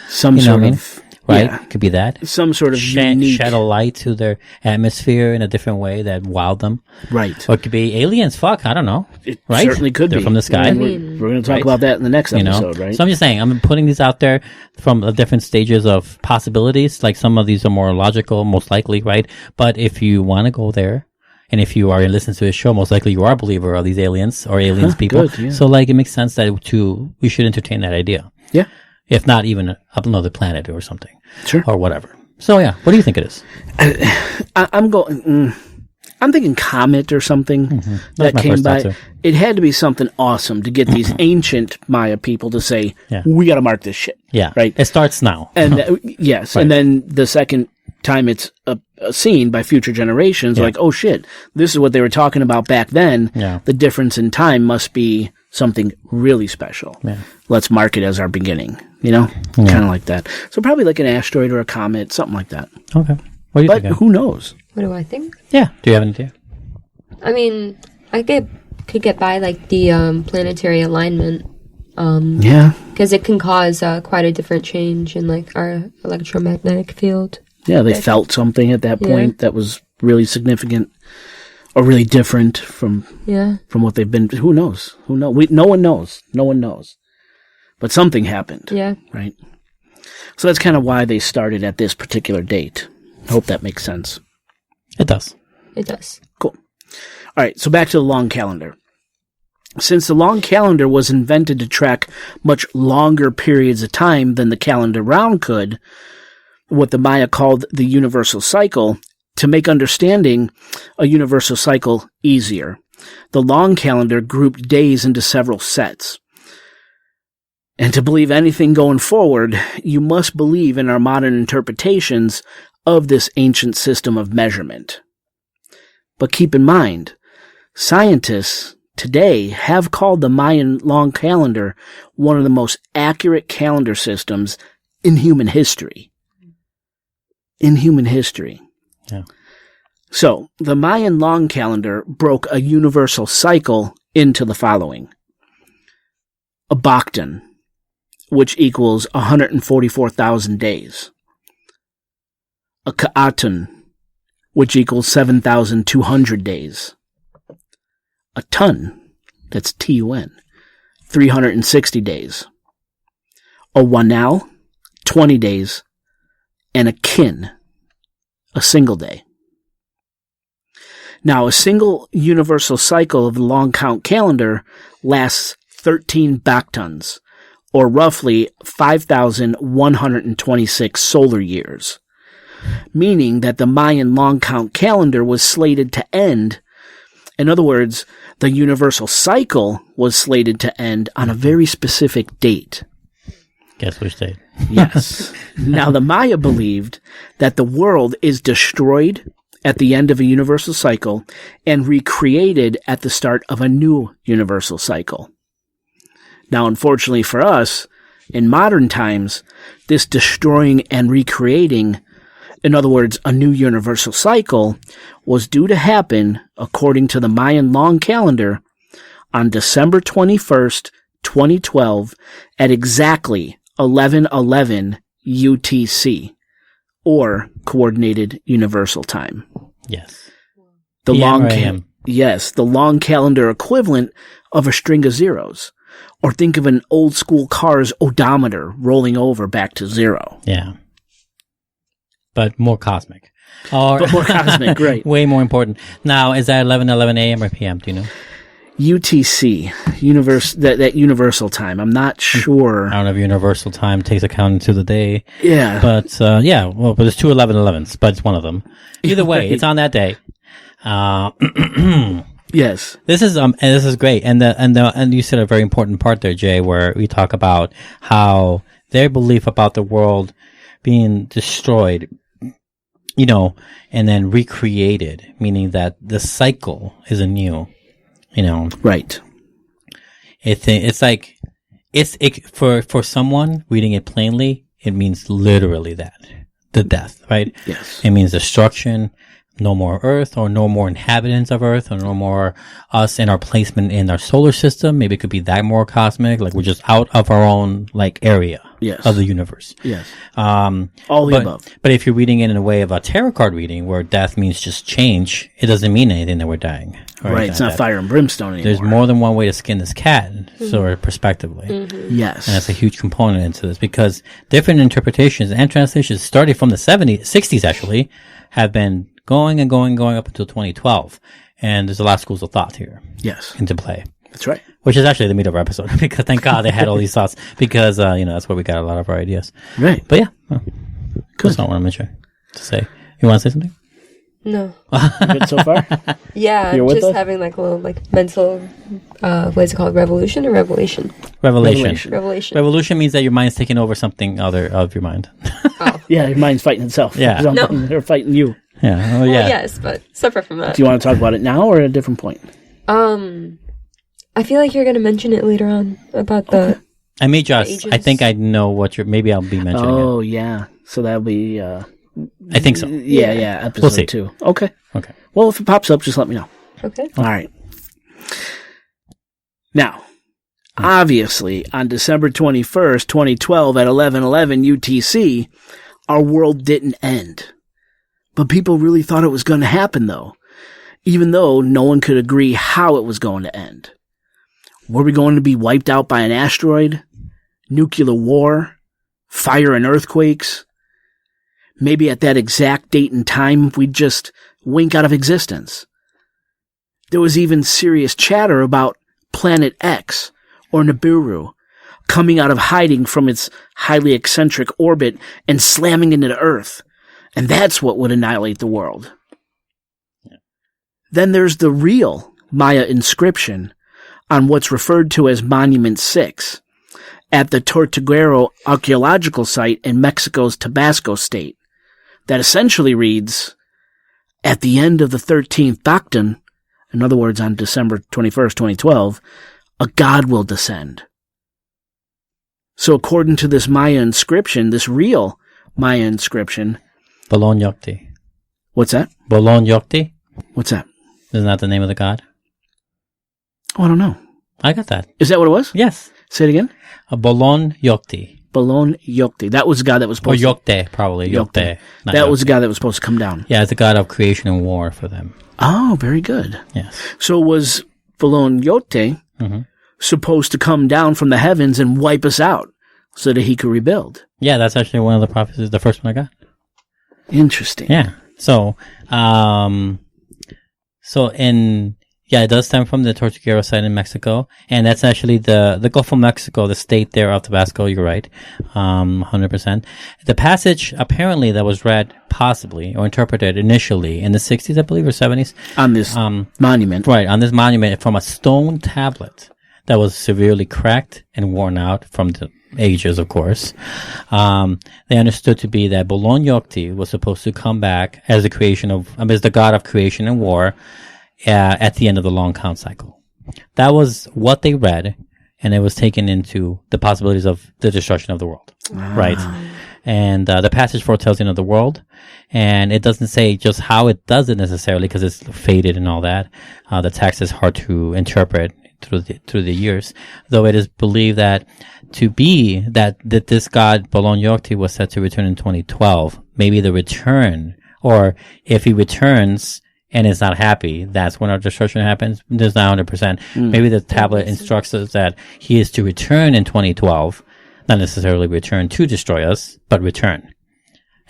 right? Yeah. Could be that. Some sort of unique... shed a light to their atmosphere in a different way that wowed them. Right. Or it could be aliens. Fuck, I don't know. It right? certainly could They're be. from the sky. Yeah, we're going to talk about that in the next episode, right? So I'm just saying, I'm putting these out there from the different stages of possibilities. Like some of these are more logical, most likely, right? But if you want to go there, and if you are listening to this show, most likely you are a believer of these aliens or aliens people. Good, yeah. So like it makes sense that we should entertain that idea. Yeah. If not even another planet or something. Sure. Or whatever. So yeah, what do you think it is? I'm thinking comet or something that came by. It had to be something awesome to get these ancient Maya people to say, we got to mark this shit. Yeah. Right. It starts now. And yes. Right. And then the second time it's seen by future generations, like, oh shit, this is what they were talking about back then. Yeah. The difference in time must be something really special. Yeah. Let's mark it as our beginning, kind of like that. So probably like an asteroid or a comet, something like that. Okay. What do you think? But who knows? What do I think? Yeah. Do you have an idea? I mean, I could get by like the planetary alignment. Yeah. Because it can cause quite a different change in like our electromagnetic field. Yeah, they felt something at that point that was really significant or really different from what they've been. Who knows? No one knows. No one knows. But something happened. Yeah. Right? So that's kind of why they started at this particular date. I hope that makes sense. It does. It does. Cool. All right, so back to the long calendar. Since the long calendar was invented to track much longer periods of time than the calendar round could, what the Maya called the universal cycle, to make understanding a universal cycle easier, the long calendar grouped days into several sets. And to believe anything going forward, you must believe in our modern interpretations of this ancient system of measurement. But keep in mind, scientists today have called the Mayan long calendar one of the most accurate calendar systems in human history. Yeah. So, the Mayan long calendar broke a universal cycle into the following. A Bactan, which equals 144,000 days. A Ka'atan, which equals 7,200 days. A ton, that's TUN, 360 days. A wanal, 20 days. And a kin, a single day. Now, a single universal cycle of the long count calendar lasts 13 baktons, or roughly 5,126 solar years, meaning that the Mayan long count calendar was slated to end. In other words, the universal cycle was slated to end on a very specific date. Guess which date? Yes. Now, the Maya believed that the world is destroyed at the end of a universal cycle and recreated at the start of a new universal cycle. Now, unfortunately for us, in modern times, this destroying and recreating, in other words, a new universal cycle, was due to happen, according to the Mayan long calendar, on December 21st, 2012, at exactly 11:11 UTC, or Coordinated Universal Time. Yes. The long calendar equivalent of a string of zeros. Or think of an old school car's odometer rolling over back to zero. Yeah. But more cosmic. But more cosmic, right. Way more important. Now, is that 11:11 a.m. or p.m.? Do you know? UTC, that universal time. I'm not sure. I don't know if universal time takes account into the day. Yeah. But, but there's two 11:11s, but it's one of them. Either way, it's on that day. Yes. This is great. And you said a very important part there, Jay, where we talk about how their belief about the world being destroyed, and then recreated, meaning that the cycle is anew. Right. For someone reading it plainly, it means literally that. The death, right? Yes. It means destruction, no more Earth, or no more inhabitants of Earth, or no more us and our placement in our solar system. Maybe it could be that more cosmic, like we're just out of our own, area of the universe. Yes. All the above. But if you're reading it in a way of a tarot card reading, where death means just change, it doesn't mean anything that we're dying. Right. It's not fire and brimstone anymore. There's more than one way to skin this cat, sort of perspectively. Mm-hmm. Yes. And that's a huge component into this, because different interpretations and translations, starting from the 60s actually, have been going up until 2012. And there's a lot of schools of thought here. Yes. Into play. That's right. Which is actually the meat of our episode, because thank God they had all these thoughts, because, that's where we got a lot of our ideas. Right. But that's not what I'm trying to say. You want to say something? No. Good so far? Yeah, You're with just us? having a little mental, what is it called? Revolution or revelation? Revelation. Revolution means that your mind's taking over something other of your mind. Oh. Yeah, your mind's fighting itself. Yeah. No. They're fighting you. Yeah. Oh, Well, yeah. yes, but separate from that. Do you want to talk about it now or at a different point? I feel like you're going to mention it later on about the... I may just, ages. I think I know what maybe I'll be mentioning it. Oh, yeah. So that'll be... I think so. Yeah, episode We'll see. 2. Okay. Well, if it pops up, just let me know. Okay. All right. Now, obviously, on December 21st, 2012 at 11:11 UTC, our world didn't end. But people really thought it was going to happen, though, even though no one could agree how it was going to end. Were we going to be wiped out by an asteroid? Nuclear war? Fire and earthquakes? Maybe at that exact date and time, we'd just wink out of existence. There was even serious chatter about Planet X, or Nibiru, coming out of hiding from its highly eccentric orbit and slamming into the Earth. And that's what would annihilate the world. Yeah. Then there's the real Maya inscription on what's referred to as Monument 6 at the Tortuguero archaeological site in Mexico's Tabasco state that essentially reads, at the end of the 13th Bacton, in other words, on December 21st, 2012, a god will descend. So according to this Maya inscription, this real Maya inscription... Bolon Yokti. What's that? Bolon Yokti? What's that? Isn't that the name of the god? Oh, I don't know. I got that. Is that what it was? Yes. Say it again? A Bolon Yokti. Balon Yokte. That was the guy that was Or supposed Yokte, probably. Yokte. not That was Yokte. the guy that was supposed to come down. Yeah, it's the god of creation and war for them. Oh, very good. Yes. So was Balon Yokte supposed to come down from the heavens and wipe us out so that he could rebuild? Yeah, that's actually one of the prophecies, the first one I got. Interesting. Yeah. So, it does stem from the Tortuguero site in Mexico, and that's actually the Gulf of Mexico, the state there of Tabasco. You're right, 100%. The passage apparently that was read, possibly or interpreted initially in the 60s, I believe, or 70s, On this monument. right on this monument from a stone tablet that was severely cracked and worn out from the ages, of course. They understood to be that Bolon Yokti was supposed to come back as the god of creation and war at the end of the long count cycle. That was what they read, and it was taken into the possibilities of the destruction of the world, right? And the passage foretells the end of the world, and it doesn't say just how it does it necessarily because it's faded and all that. The text is hard to interpret through the years, though it is believed that that this god Bolon Yokti was set to return in 2012. Maybe the return, or if he returns and is not happy, that's when our destruction happens. There's not 100%. Maybe the tablet instructs us that he is to return in 2012, not necessarily return to destroy us, but return.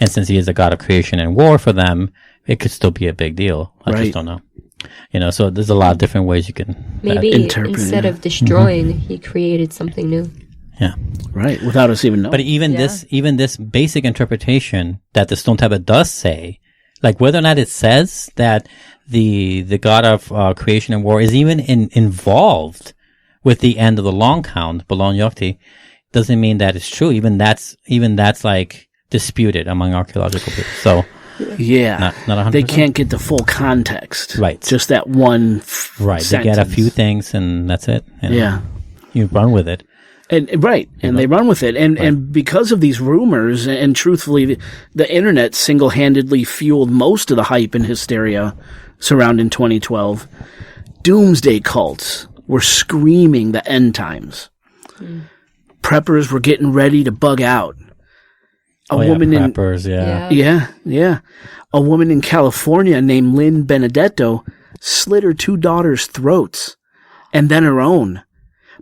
And since he is a god of creation and war for them, it could still be a big deal. I just don't know. So there's a lot of different ways you can maybe interpret instead of destroying, he created something new. Yeah. Right, without us even knowing. But even this basic interpretation that the stone tablet does say, like whether or not it says that the god of creation and war is even involved with the end of the long count, Bolon Yokti, doesn't mean that it's true. Even that's like disputed among archaeological people. So yeah, not 100%. They can't get the full context. Right. Just that one right. sentence. They get a few things and that's it. You run with it. And they run with it. And because of these rumors, and truthfully, the internet single-handedly fueled most of the hype and hysteria surrounding 2012, doomsday cults were screaming the end times. Preppers were getting ready to bug out. A woman in a woman in California named Lynn Benedetto slit her 2 daughters' throats and then her own,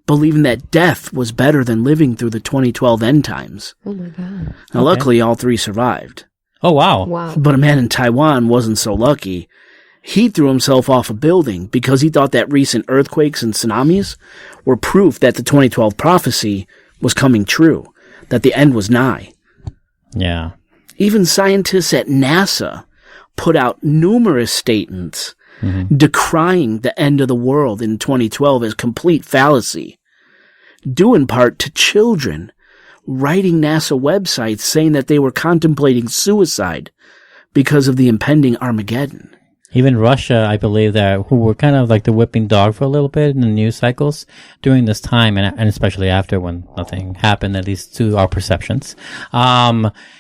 believing that death was better than living through the 2012 end times. Oh my God. Now, luckily, all 3 survived. Oh, wow. Wow. But a man in Taiwan wasn't so lucky. He threw himself off a building because he thought that recent earthquakes and tsunamis were proof that the 2012 prophecy was coming true, that the end was nigh. Yeah. Even scientists at NASA put out numerous statements decrying the end of the world in 2012 as complete fallacy, due in part to children writing NASA websites saying that they were contemplating suicide because of the impending Armageddon. Even Russia, I believe who were kind of like the whipping dog for a little bit in the news cycles during this time, and especially after when nothing happened, at least to our perceptions,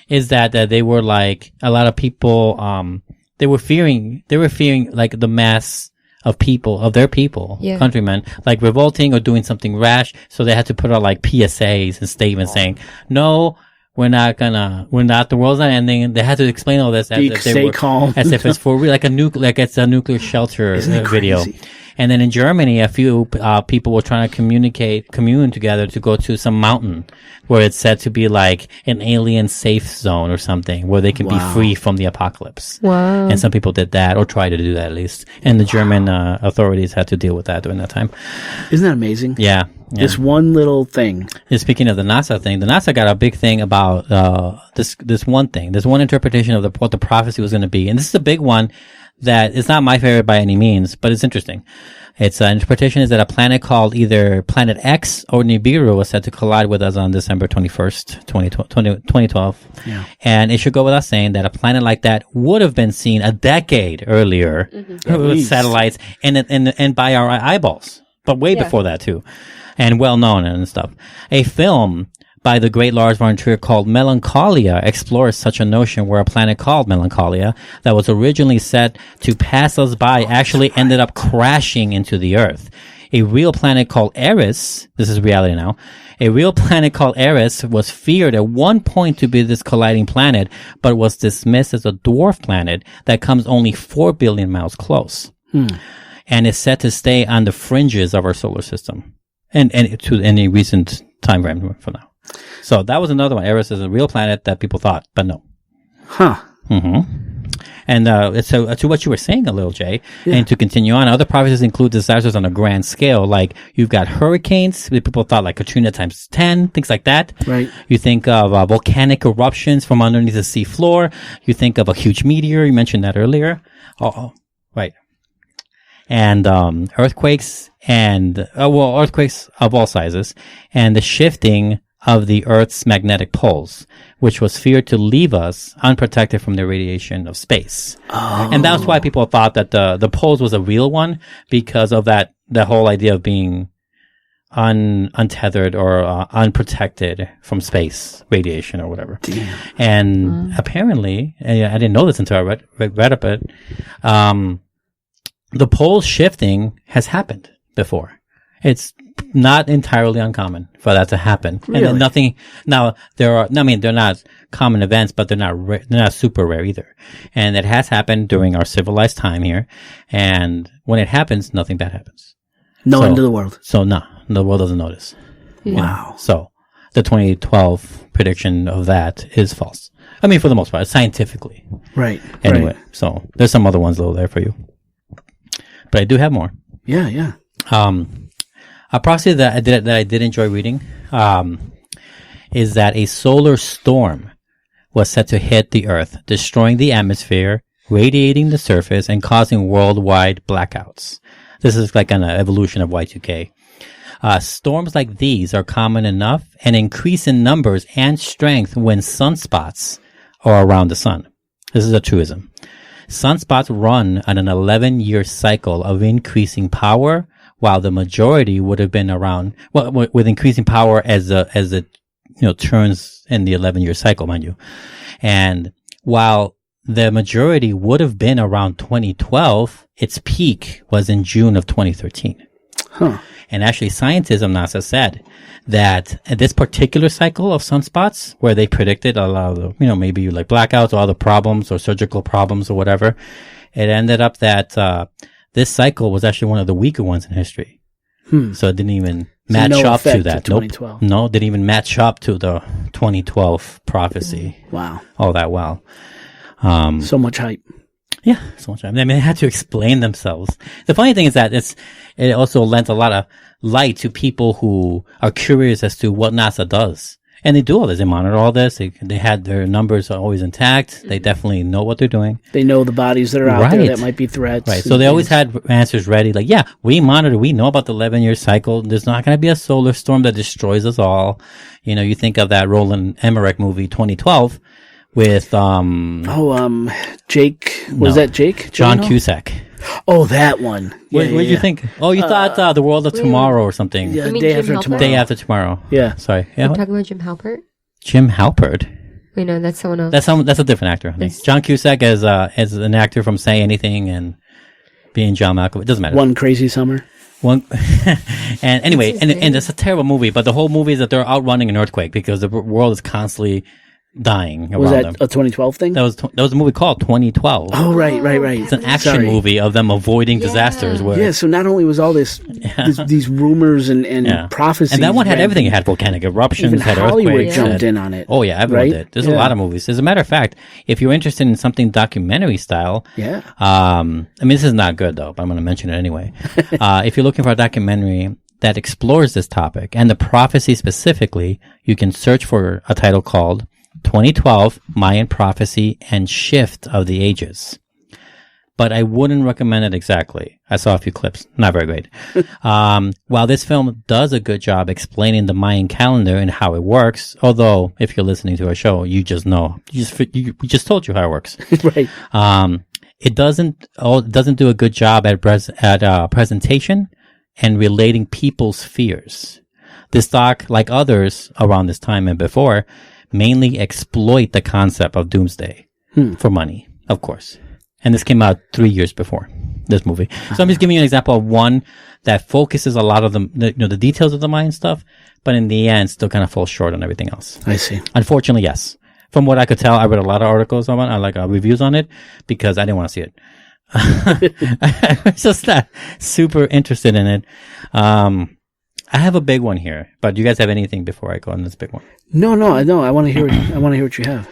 is that they were like, a lot of people, they were fearing like the mass of their people, countrymen, like revolting or doing something rash. So they had to put out like PSAs and statements saying, no, the world's not ending. They had to explain all this as if they were calm. as if it's for real, like it's a nuclear shelter video. And then in Germany, a few people were trying to commune together to go to some mountain where it's said to be like an alien safe zone or something where they can be free from the apocalypse. Wow. And some people did that or tried to do that at least. And the German authorities had to deal with that during that time. Isn't that amazing? Yeah. This one little thing. And speaking of the NASA thing, the NASA got a big thing about this one thing. There's one interpretation of what the prophecy was going to be. And this is a big one that is not my favorite by any means, but it's interesting. Its interpretation is that a planet called either Planet X or Nibiru was set to collide with us on December 21st, 2012. Yeah. And it should go without saying that a planet like that would have been seen a decade earlier with satellites and by our eyeballs, but way before that too, and well known and stuff. A film by the great Lars von Trier called Melancholia explores such a notion where a planet called Melancholia that was originally set to pass us by actually ended up crashing into the Earth. a real planet called Eris, this is reality now, a real planet called Eris was feared at one point to be this colliding planet, but was dismissed as a dwarf planet that comes only 4 billion miles close. And is said to stay on the fringes of our solar system. And to any recent time frame from now. So that was another one. Eris is a real planet that people thought, but no. Huh. And so to what you were saying a little, Jay, and to continue on, other prophecies include disasters on a grand scale. Like you've got hurricanes, people thought like Katrina times 10, things like that. Right. You think of volcanic eruptions from underneath the sea floor. You think of a huge meteor. You mentioned that earlier. Right. And earthquakes and earthquakes of all sizes, and the shifting of the Earth's magnetic poles, which was feared to leave us unprotected from the radiation of space. And that's why people thought that the poles was a real one, because of that the whole idea of being untethered or unprotected from space radiation or whatever. Damn. And apparently, I didn't know this until I read up it. The pole shifting has happened before. It's not entirely uncommon for that to happen. Really? And then they're not common events, but they're not super rare either. And it has happened during our civilized time here. And when it happens, nothing bad happens. No end of the world. So no, the world doesn't notice. Wow. So the 2012 prediction of that is false. I mean, for the most part, scientifically. Right. Anyway, Right. So there's some other ones though there for you. But I do have more. Yeah. A prophecy that I did enjoy reading, is that a solar storm was set to hit the Earth, destroying the atmosphere, radiating the surface, and causing worldwide blackouts. This is like an evolution of Y2K. Storms like these are common enough and increase in numbers and strength when sunspots are around the sun. This is a truism. Sunspots run on an 11-year cycle of increasing power, while the majority would have been around, with increasing power as it turns in the 11-year cycle, mind you. And while the majority would have been around 2012, its peak was in June of 2013. Huh. And actually, scientists of NASA said that this particular cycle of sunspots, where they predicted a lot of the, maybe like blackouts or other problems or surgical problems or whatever, it ended up that this cycle was actually one of the weaker ones in history. So it didn't even match up to that. Nope. No, didn't even match up to the 2012 prophecy. Wow. All that well. So much hype. Yeah, so much. I mean, they had to explain themselves. The funny thing is that it also lent a lot of light to people who are curious as to what NASA does. And they do all this. They monitor all this. They had their numbers always intact. They definitely know what they're doing. They know the bodies that are out there that might be threats. Right. So they always had answers ready. Like, yeah, we monitor. We know about the 11-year cycle. There's not going to be a solar storm that destroys us all. You think of that Roland Emmerich movie, 2012, with Jake. Was that Jake? John Cusack. Oh, that one. What did you think? Oh, you thought The World of Tomorrow or something. Yeah, You mean Day Jim After Halpert? Tomorrow. Day After Tomorrow. Yeah. Sorry. You're Yeah. What? talking about Jim Halpert? Jim Halpert. Wait, no, that's someone else. That's a different actor. I think. Yes. John Cusack as an actor from Say Anything and being John Malkovich. It doesn't matter. One Crazy Summer. One. And anyway, What's his name? and it's a terrible movie, but the whole movie is that they're outrunning an earthquake because the world is constantly dying around Was that them. a 2012 thing? That was a movie called 2012. Oh, right. It's an action Sorry. movie of them avoiding Yeah. disasters. Where Yeah, so not only was all these rumors and prophecies. and that one had rampant, everything. It had volcanic eruptions, Even had Hollywood earthquakes. jumped had- in on it. Oh yeah, everyone right? did. There's a Yeah. lot of movies. As a matter of fact, if you're interested in something documentary style, Yeah. I mean, this is not good though, but I'm going to mention it anyway. If you're looking for a documentary that explores this topic and the prophecy specifically, you can search for a title called 2012 Mayan Prophecy and Shift of the Ages. But I wouldn't recommend it exactly. I saw a few clips. Not very great. While this film does a good job explaining the Mayan calendar and how it works, although if you're listening to our show, you just know. We just told you how it works. Right. It doesn't do a good job at presentation and relating people's fears. This doc, like others around this time and before, mainly exploit the concept of doomsday for money, of course. And this came out 3 years before. this movie. So I'm just giving you an example of one that focuses a lot of the details of the Mayan stuff, but in the end still kind of falls short on everything else. I see. Unfortunately, yes. From what I could tell, I read a lot of articles on it, reviews on it, because I didn't want to see it. I was just not super interested in it. I have a big one here, but do you guys have anything before I go on this big one? No. I want to hear. I want to hear what you have.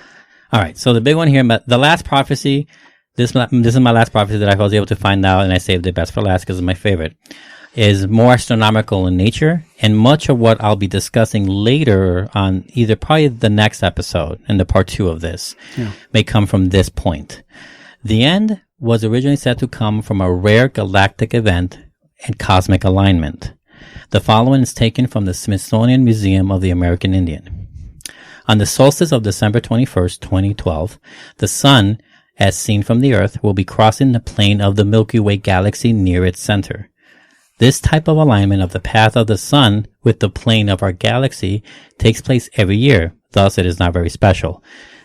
All right. So the big one here, the last prophecy. This is my last prophecy that I was able to find out, and I saved it best for last because it's my favorite. Is more astronomical in nature, and much of what I'll be discussing later on, either probably the next episode and the part 2 of this, may come from this point. The end was originally said to come from a rare galactic event and cosmic alignment. The following is taken from the Smithsonian Museum of the American Indian. On the solstice of December 21st, 2012, the sun, as seen from the Earth, will be crossing the plane of the Milky Way galaxy near its center. This type of alignment of the path of the sun with the plane of our galaxy takes place every year, thus it is not very special.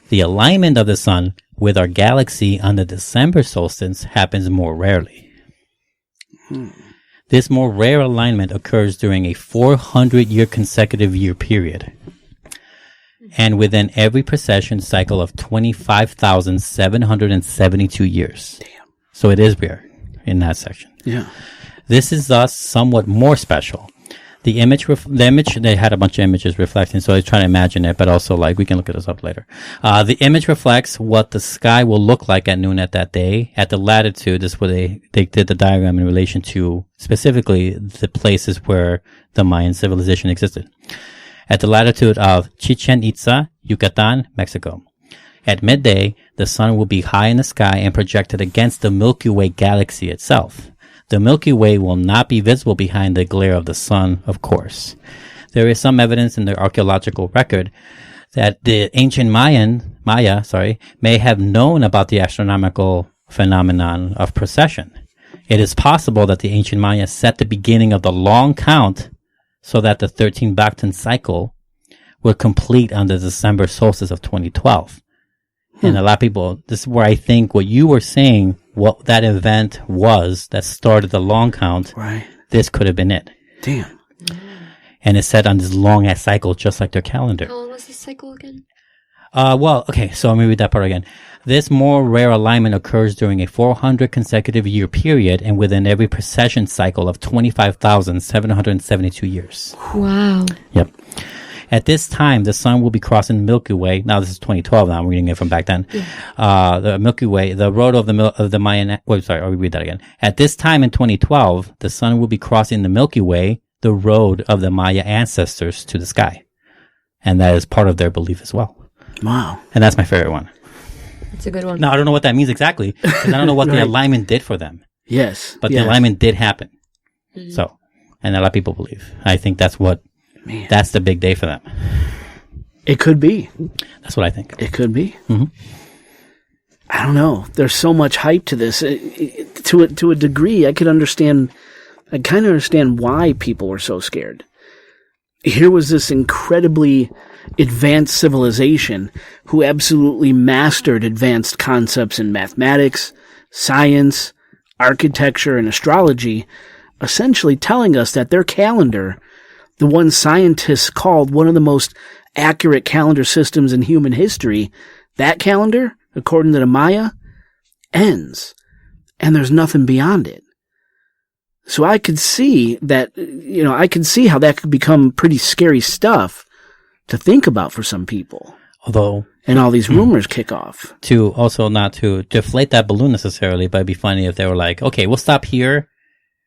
The alignment of the sun with our galaxy on the December solstice happens more rarely. This more rare alignment occurs during a 400-year consecutive year period, and within every precession cycle of 25,772 years. Damn. So it is rare in that section. Yeah. This is thus somewhat more special. The image, they had a bunch of images reflecting, so I was trying to imagine it, but also we can look at this up later. The image reflects what the sky will look like at noon at that day. At the latitude, this is where they did the diagram in relation to specifically the places where the Mayan civilization existed. At the latitude of Chichen Itza, Yucatan, Mexico. At midday, the sun will be high in the sky and projected against the Milky Way galaxy itself. The Milky Way will not be visible behind the glare of the sun, of course. There is some evidence in the archaeological record that the ancient Maya may have known about the astronomical phenomenon of precession. It is possible that the ancient Maya set the beginning of the long count so that the 13 Bactan cycle would complete on the December solstice of 2012. And a lot of people, this is where I think what you were saying, what that event was that started the long count, right? This could have been it. Damn. And it's set on this long ass cycle, just like their calendar. How long was this cycle again? Okay, so let me read that part again. This more rare alignment occurs during a 400 consecutive year period and within every precession cycle of 25,772 years. Wow. Yep. At this time, the sun will be crossing the Milky Way. Now, this is 2012. Now I'm reading it from back then. Yeah. The Milky Way, the road of the Mayan. Wait, sorry. I'll read that again. At this time in 2012, the sun will be crossing the Milky Way, the road of the Maya ancestors to the sky, and that is part of their belief as well. Wow. And that's my favorite one. That's a good one. Now I don't know what that means exactly, because I don't know what Right. the alignment did for them. Yes. But yes. the alignment did happen. Mm-hmm. So, and a lot of people believe. I think that's what. Man. That's the big day for them. It could be. That's what I think. It could be. Mm-hmm. I don't know. There's so much hype to this. To a degree, I could understand. I kind of understand why people were so scared. Here was this incredibly advanced civilization who absolutely mastered advanced concepts in mathematics, science, architecture, and astrology, essentially telling us that their calendar, the one scientists called one of the most accurate calendar systems in human history, that calendar, according to the Maya, ends. And there's nothing beyond it. So I could see that, I could see how that could become pretty scary stuff to think about for some people. Although, and all these rumors kick off. To also not to deflate that balloon necessarily, but it'd be funny if they were like, okay, we'll stop here.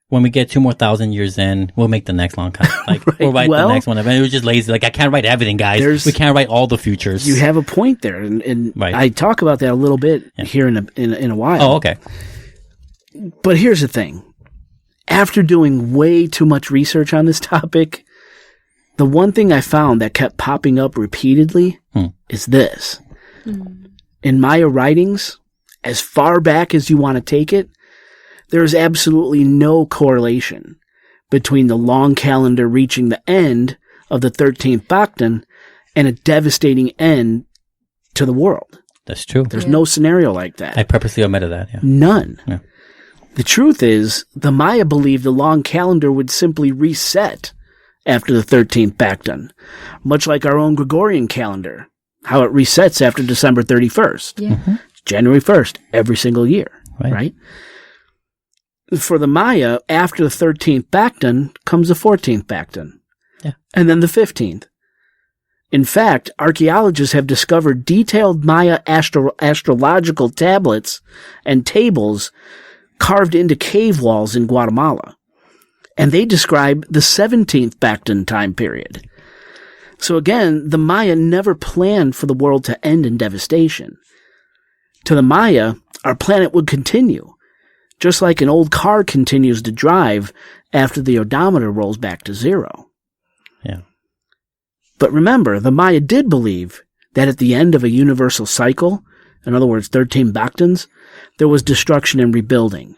When we get 2 more thousand years in, we'll make the next long count. Like, right. We'll write the next one. And it was just lazy. Like, I can't write everything, guys. We can't write all the futures. You have a point there. And right. I talk about that a little bit here in a while. Oh, okay. But here's the thing. After doing way too much research on this topic, the one thing I found that kept popping up repeatedly is this. In Maya writings, as far back as you want to take it, there is absolutely no correlation between the long calendar reaching the end of the 13th Bactan and a devastating end to the world. That's true. There's no scenario like that. I purposely omitted that, yeah. None. Yeah. The truth is, the Maya believed the long calendar would simply reset after the 13th Bacton, much like our own Gregorian calendar, how it resets after December 31st. Yeah. Mm-hmm. January 1st, every single year, right? For the Maya, after the 13th Bacton comes the 14th Bacton. Yeah. And then the 15th. In fact, archaeologists have discovered detailed Maya astrological tablets and tables carved into cave walls in Guatemala. And they describe the 17th Bacton time period. So again, the Maya never planned for the world to end in devastation. To the Maya, our planet would continue, just like an old car continues to drive after the odometer rolls back to zero. Yeah. But remember, the Maya did believe that at the end of a universal cycle, in other words, 13 Bactons, there was destruction and rebuilding.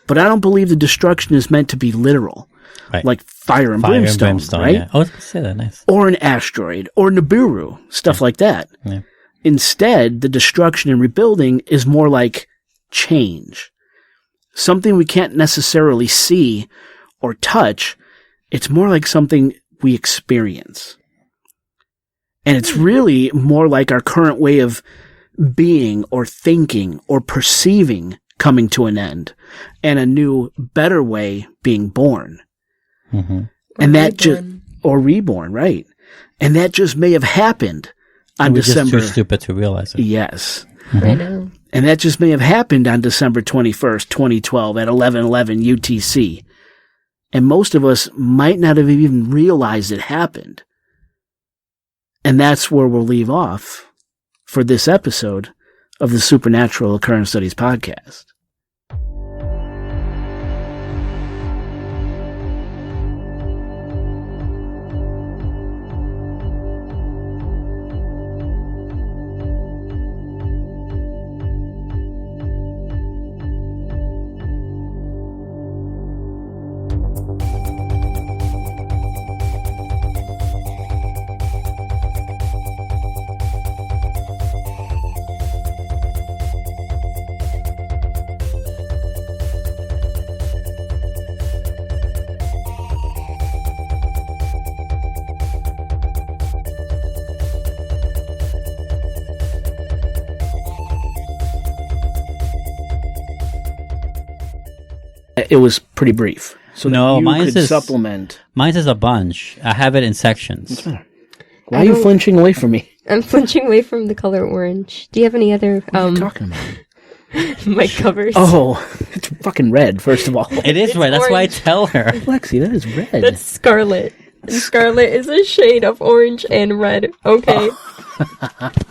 But I don't believe the destruction is meant to be literal, like fire and brimstone, right? Yeah. Oh, I was going to say that, nice. Or an asteroid, or Nibiru, stuff like that. Yeah. Instead, the destruction and rebuilding is more like change. Something we can't necessarily see or touch. It's more like something we experience. And it's really more like our current way of being or thinking or perceiving coming to an end and a new, better way being born. Mm-hmm. And that just, or reborn, right? And that just may have happened on December. We're just too stupid to realize it. Yes. Mm-hmm. I know. And that just may have happened on December 21st, 2012 at 11:11 UTC. And most of us might not have even realized it happened. And that's where we'll leave off for this episode of the Supernatural Occurrence Studies podcast. It was pretty brief. So No, that you mine's could is- supplement. Mine is a bunch. I have it in sections. Why are you flinching away from me? I'm flinching away from the color orange. Do you have any other What are you talking about? mic covers? Oh, it's fucking red, first of all. It is red. That's why I orange. tell her. Lexi, that is red. That's scarlet. And scarlet is a shade of orange and red. Okay.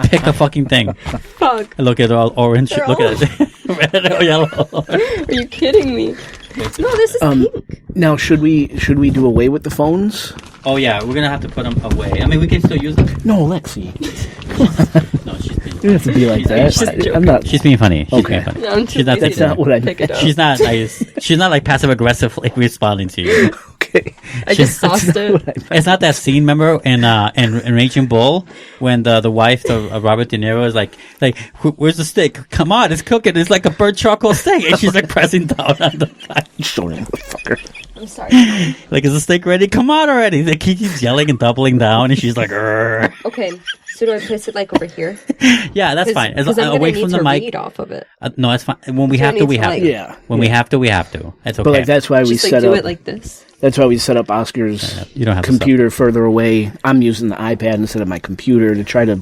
Pick a fucking thing. Fuck. Look at all orange. They're Look at it. Red or yellow. Are you kidding me? No, this is pink. Now, should we do away with the phones? Oh yeah, we're gonna have to put them away. I mean, we can still use them. No, Lexi. No, she's being. You don't have to be like that. joking. I'm not. She's being funny. She's Okay. being funny. No, I'm too She's not lazy taking to That's not what I pick it up. She's not nice. She's not like passive aggressively responding to you. Okay. I just sauced it. It's not that scene, remember, in Raging Bull, when the wife of Robert De Niro is like, where's the steak? Come on, it's cooking. It's like a burnt charcoal steak, and she's like pressing down on the fire. Sorry, motherfucker. I'm sorry. Like, is the steak ready? Come on already! Like, he keeps yelling and doubling down, and she's like, "Urgh." Okay, so do I place it like over here? Yeah, that's fine. Because I'm Away gonna from need the to mic. read off of it. No, it's fine. When we So have it to, needs we to, have like- to. Yeah. When we have to, we have to. It's okay. But like that's why we Just like set do up. it like this. That's why we set up Oscar's You don't have to computer further away. I'm using the iPad instead of my computer to try to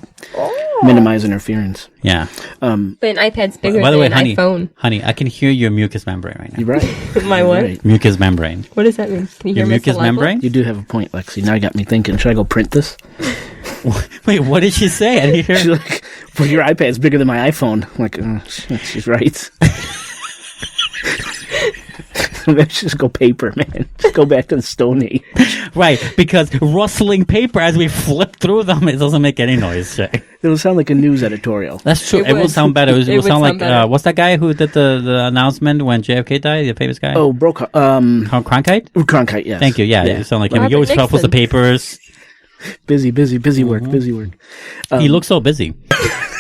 minimize interference. Yeah. But an iPad's bigger By the than way, an iPhone. honey, I can hear your mucous membrane right now. You're right. My You're what? right. Mucous membrane. What does that mean? Can you Your hear my mucous saliva? membrane? You do have a point, Lexi. Now you got me thinking. Should I go print this? Wait, what did she say? I didn't hear. She's like, well, your iPad's bigger than my iPhone. I'm like, she's right. Let's just go paper, man. Just go back to the Stone Age. Right, because rustling paper as we flip through them, it doesn't make any noise. Jay. It'll sound like a news editorial. That's true. It It will would. sound better. It will It would sound like sound better. what's that guy who did the announcement when JFK died? The famous guy. Oh, Brokaw. Cronkite. Cronkite, yes. Thank you. Yeah, you sound like him. He Robert always shuffles the Nixon. papers. Busy work, busy work. He looks so busy.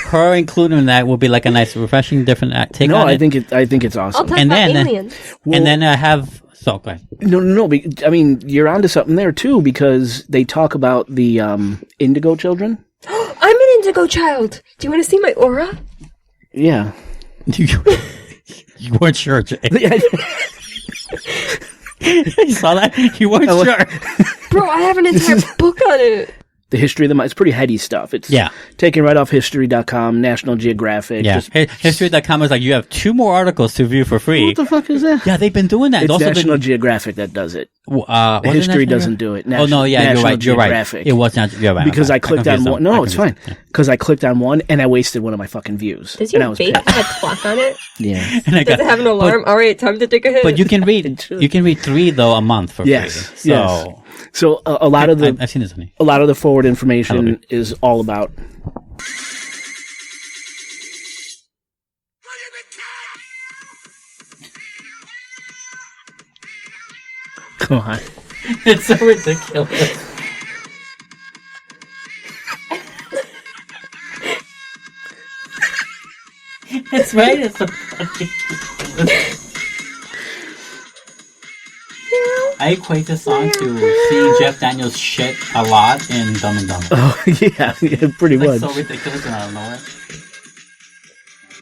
her including that will be like a nice, refreshing, different take on it. I think it's I'll awesome. talk And about then- aliens. And then I have... So, go ahead. No. I mean, you're onto something there too, because they talk about the indigo children. I'm an indigo child. Do you want to see my aura? Yeah. You weren't sure, Jay. You saw that? You weren't sure. Bro, I have an entire book on it. The history of the It's pretty heady stuff. It's taken right off history.com, National Geographic. Yeah. History.com is like, you have 2 more articles to view for free. What the fuck is that? Yeah, they've been doing that. It's also National Geographic that does it. Wasn't History that- doesn't do it. Oh, no, yeah, National you're right. Geographic. It was not, you're right. Because I clicked on confused one. them. No, it's fine. Yeah. Because I clicked on one and I wasted one of my fucking views. Does and I your was vape pissed. have a clock on it? Yeah. And I Does got, it have an alarm? All right, time to take a hit. but you can read 3 though a month for Yes. free. So Yes. So a lot of the I've seen this, honey. a lot of the forward information is all about. Come on. It's so ridiculous. It's right. It's so fucking ridiculous. I equate this song to seeing Jeff Daniels shit a lot in Dumb and Dumber. Oh yeah, pretty much. That's so ridiculous and I don't know it.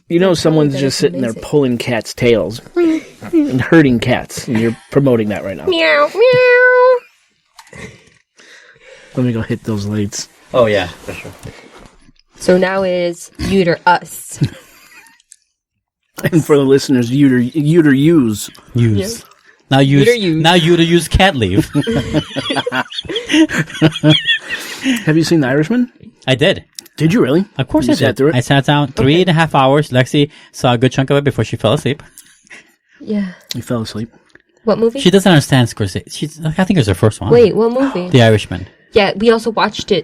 You know, someone's that just it's sitting there amazing. pulling cats' tails and hurting cats, and you're promoting that right now. Meow, meow. Let me go hit those lights. Oh yeah, for sure. So now is you'd or us. And for the listeners, you'd or use. Use. Yeah. Now use. You'd or use. Now you to use cat leave. Have you seen The Irishman? I did. Did you really? Of course You I sat did. through it? I sat down 3.5 hours. Lexi saw a good chunk of it before she fell asleep. Yeah. You fell asleep. What movie? She doesn't understand Scorsese. I think it was her first one. Wait, what movie? The Irishman. Yeah, we also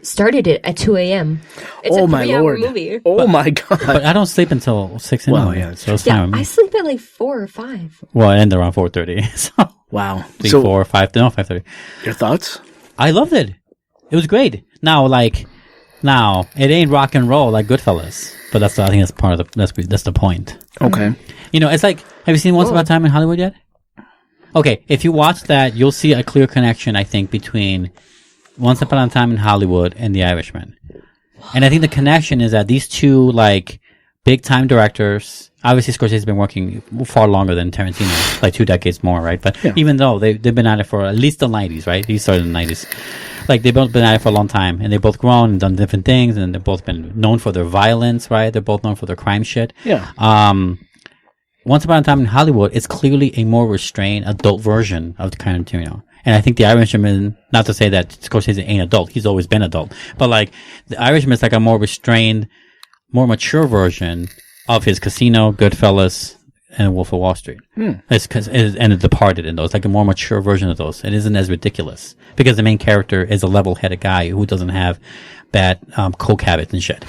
started it at 2 a.m. It's Oh a my 3-hour lord! movie. Oh my god! But I don't sleep until 6 Well, anyway. yeah, so it's Yeah, fine. I sleep at like 4 or 5. Well, it ended around 4:30. So Wow. 3, So, 4, 5. No, 5:30. your thoughts? I loved it. It was great. Now, it ain't rock and roll like Goodfellas. But I think that's part of that's the point. Okay. You know, it's like, have you seen Once Upon a Time in Hollywood yet? Okay, if you watch that, you'll see a clear connection, I think, between Once Upon a Time in Hollywood and The Irishman. And I think the connection is that these two, big-time directors, obviously Scorsese has been working far longer than Tarantino, 2 decades more, right? But even though they've been at it for at least the 90s, right? He started in the 90s. They've both been at it for a long time, and they've both grown and done different things, and they've both been known for their violence, right? They're both known for their crime shit. Yeah. Once Upon a Time in Hollywood is clearly a more restrained adult version of Tarantino. And I think The Irishman, not to say that Scorsese ain't adult, he's always been adult, but The Irishman is a more restrained, more mature version of his Casino, Goodfellas, and Wolf of Wall Street. And The Departed in those, a more mature version of those. It isn't as ridiculous because the main character is a level-headed guy who doesn't have bad coke habits and shit.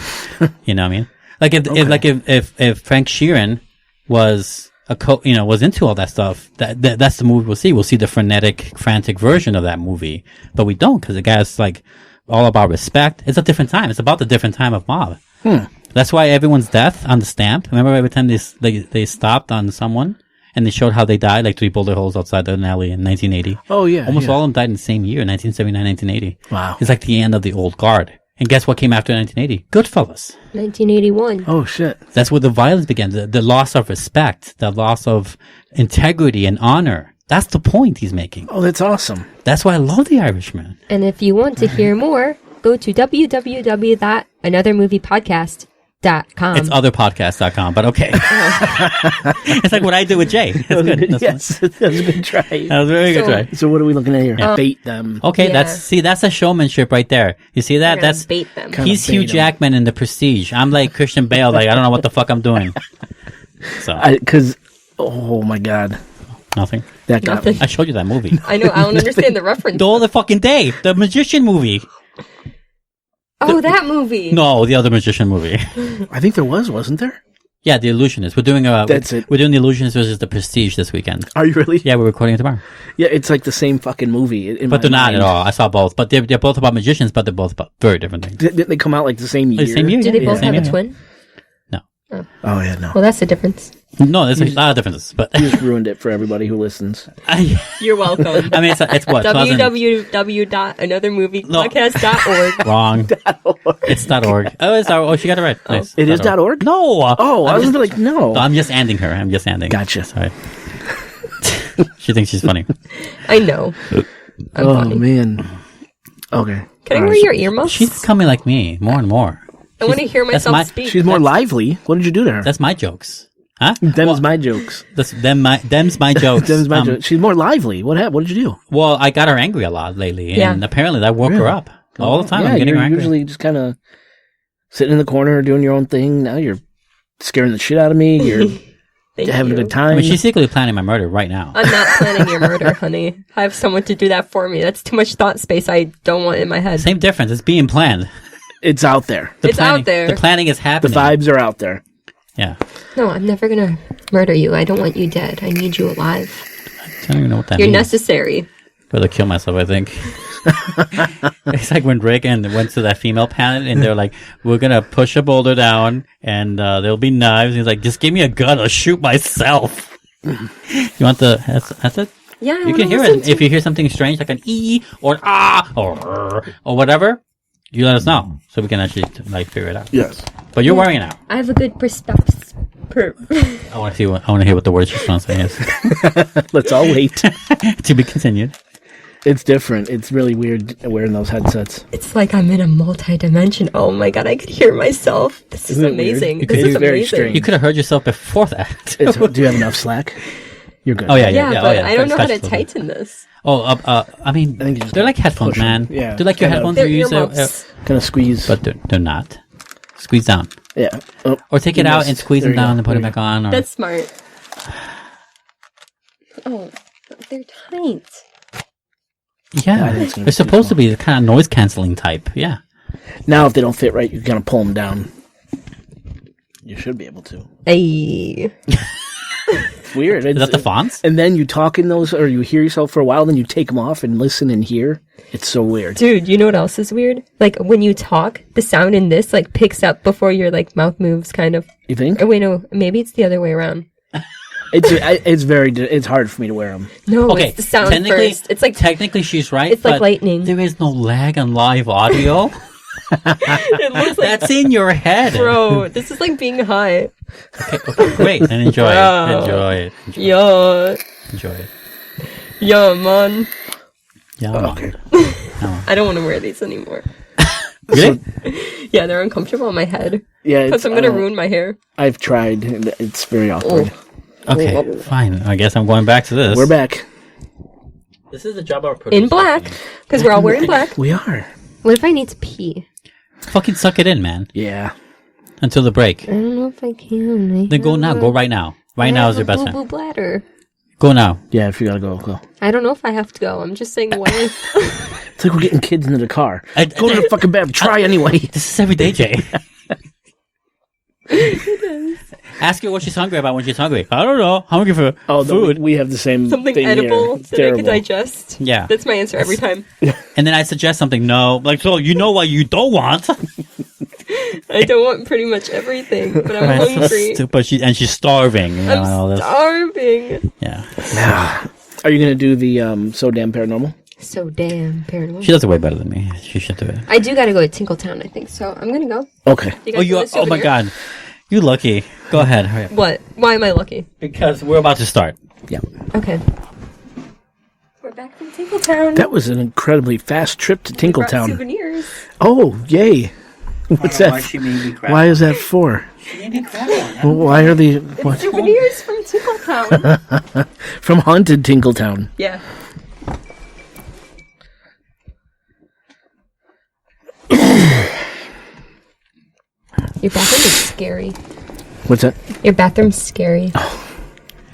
You know what I mean? If Frank Sheeran was was into all that stuff, that's the movie we'll see. We'll see the frantic version of that movie, but we don't because the guy's all about respect. It's a different time. It's about the different time of mob. That's why everyone's death on the stamp. Remember every time they stopped on someone and they showed how they died, 3 bullet holes outside an alley in 1980. Oh yeah. Almost all of them died in the same year, 1979, 1980. Wow. It's the end of the old guard. And guess what came after 1980? Goodfellas. 1981. Oh shit. That's where the violence began. The loss of respect, the loss of integrity and honor. That's the point he's making. Oh, that's awesome. That's why I love The Irishman. And if you want to hear more, go to www.anothermoviepodcast.com. It's otherpodcast.com, but okay. It's what I do with Jay. That's good. Yes, that was a good try. That was a very good try. So what are we looking at here? Bait them. Okay, Yeah. that's a showmanship right there. You see that? We're gonna That's bait them. Kinda he's bait Hugh 'em. Jackman in The Prestige. I'm like Christian Bale. I don't know what the fuck I'm doing. So Because, oh my god, nothing. that got Nothing. me. I showed you that movie I know, I don't understand the reference. all the fucking day. The magician movie. Oh, that movie. No, the other magician movie. I think there wasn't there? Yeah, The Illusionist. We're doing That's it. We're doing The Illusionist versus The Prestige this weekend. Are you really? Yeah, we're recording it tomorrow. Yeah, it's like the same fucking movie. But they're not at all. I saw both, but they're both about magicians, but they're both about very different things. Didn't they come out like the same year? Same year. Do they both same have a year. twin? No. Oh yeah, no. Well, that's the difference. No, there's a lot of differences, but You just ruined it for everybody who listens. You're welcome. I mean, it's what 2000 www.anothermovieepodcast.org. wrong. It's .org. Oh, it's .org. Oh, she got it right. Nice. It is .org? No. Oh, I was gonna be like, no. I'm just ending her. I'm just ending. Gotcha. Sorry. She thinks she's funny. I know. I'm Oh funny. man. Okay. Can I wear your earmuffs? She's becoming like me more and more. I want to hear that's myself my- speak. She's more lively. What did you do to her? That's my jokes. Huh? Them's my jokes. Them's my jokes. Them's my jokes. She's more lively. What happened? What did you do? Well, I got her angry a lot lately, Yeah. and apparently that woke her up all the time. Yeah, I'm getting you're her angry. usually just kind of sitting in the corner doing your own thing. Now you're scaring the shit out of me. You're Thank having you. a good time. I mean, she's secretly planning my murder right now. I'm not planning your murder, honey. I have someone to do that for me. That's too much thought space I don't want in my head. Same difference. It's being planned. It's out there. The It's planning, out there. The planning is The happening. vibes are out there. Yeah. No, I'm never gonna murder you. I don't want you dead. I need you alive. I don't even know what that You're means. necessary. Rather kill myself, I think. It's like when Drake went to that female planet, and they're like, "We're gonna push a boulder down, and there'll be knives." And he's like, "Just give me a gun, I'll shoot myself." You want the? That's it. Yeah, I You can wanna hear listen it if you hear something strange, like an e or an ah or whatever. You let us know so we can actually like figure it out. Yes. But you're wearing it now. I have a good perspective. I want to see. I want to hear what the words she's going to say is. Let's all wait. To be continued. It's different. It's really weird wearing those headsets. It's like I'm in a multi-dimension. Oh my god, I could hear myself. This is Isn't it weird? amazing. You This could- is it's very amazing. strange. You could have heard yourself before that. Do you have enough slack? You're good. Oh yeah, Yeah, yeah. but oh, yeah. I don't know how to Especially- tighten this. Oh, I mean, I think you just they're like headphones, push 'em. man. Yeah. They're like your Kind of. headphones They're you use, earmuffs. Gonna squeeze. but they're not. Squeeze down, yeah. Oh, or take it you out missed. and squeeze There them you down go. and put There it you back on. Or That's smart. Oh, they're tight. yeah, I think it's gonna they're be supposed to be the kind of noise canceling type. Yeah. go. Now, if they don't fit right, you're gonna pull them down. You should be able to. Hey. It's weird. Is that the fonts? And then you talk in those, or you hear yourself for a while, then you take them off and listen and hear. It's so weird. Dude, you know what else is weird? Like when you talk, the sound in this like picks up before your like mouth moves kind of. You think? Or wait, no, maybe it's the other way around. It's hard for me to wear them. No, Okay, it's the sound technically, first. It's like technically she's right. it's like but lightning. There is no lag on live audio. it looks like That's in your head. bro. This is like being high. Okay, great. And enjoy it. Wow. Enjoy it. Enjoy, Yeah, enjoy it. yeah, man. Yeah. Oh, okay. I don't want to wear these anymore. Really? Yeah, they're uncomfortable on my head Yeah, because I'm gonna ruin my hair. I've tried, and it's very awkward. Okay, fine. I guess I'm going back to this. We're back. This is the job of our producer. In black, because we're all wearing black. We are. What if I need to pee? Fucking suck it in, man. Yeah. Until the break. I don't know if I can. Then go now. Go right now. Right now is your best time. Boo bladder. Go now. Yeah, if you gotta go, go. I don't know if I have to go. I'm just saying when. It's like we're getting kids into the car. I- Go to the fucking bed. Try anyway. This is every day, Jay. Ask her what she's hungry about when she's hungry. I don't know. Hungry for food. We have the same Something thing edible here. It's that I terrible. can digest. Yeah. That's my answer every time. And then I suggest something. No. Like, so you know what you don't want. I don't want pretty much everything, but I'm That's so hungry. stupid. She's starving. You know, and all I'm this. starving. Yeah. Are you gonna do the So Damn Paranormal? So damn paranormal. She does it way better than me. She should do it. I do gotta go to Tinkletown, I think. So I'm gonna go. Okay. You guys Oh, you are, want a oh my souvenir? god. You lucky. Go ahead. Hurry up. What? Why am I lucky? Because we're about to start. Yeah. Okay. We're back from Tinkletown. That was an incredibly fast trip to We brought Tinkletown. souvenirs. Oh, yay! What's that? Why is that for? Well, why are the what? Souvenirs from Tinkletown. From haunted Tinkletown? Yeah. Your bathroom is scary. What's that? Your bathroom's scary.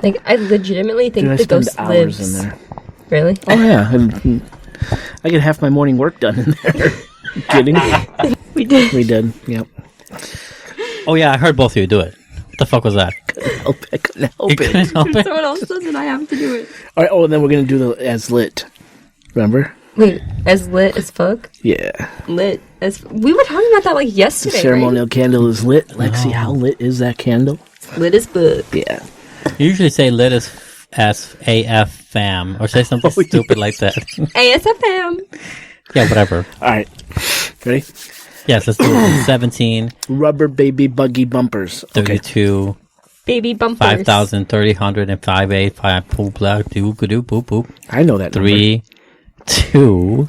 Like, I legitimately think Dude, I the spend ghost hours lives. in there. Really? Oh yeah, and I get half my morning work done in there. Kidding? We did. We did. Yep. Oh yeah, I heard both of you do it. the fuck was that? I couldn't help You it. couldn't help it? Someone else does it. I have to do it. All right. Oh, and then we're gonna do the as lit. Remember? Wait, as lit as fuck? Yeah. Lit as... We were talking about that like The yesterday, ceremonial candle is lit. Lexi, how lit is that candle? right? Lit as fuck. Yeah. You usually say lit as AF fam or say something stupid like that. ASFM. Yeah, whatever. All right. Ready? Yes, let's do it. 17, Rubber baby buggy bumpers. Okay. 32, Baby bumpers. 5,000, 30, and 5, 8, 5, poop, black, do, do, poop, poop. I know that. 3, 2,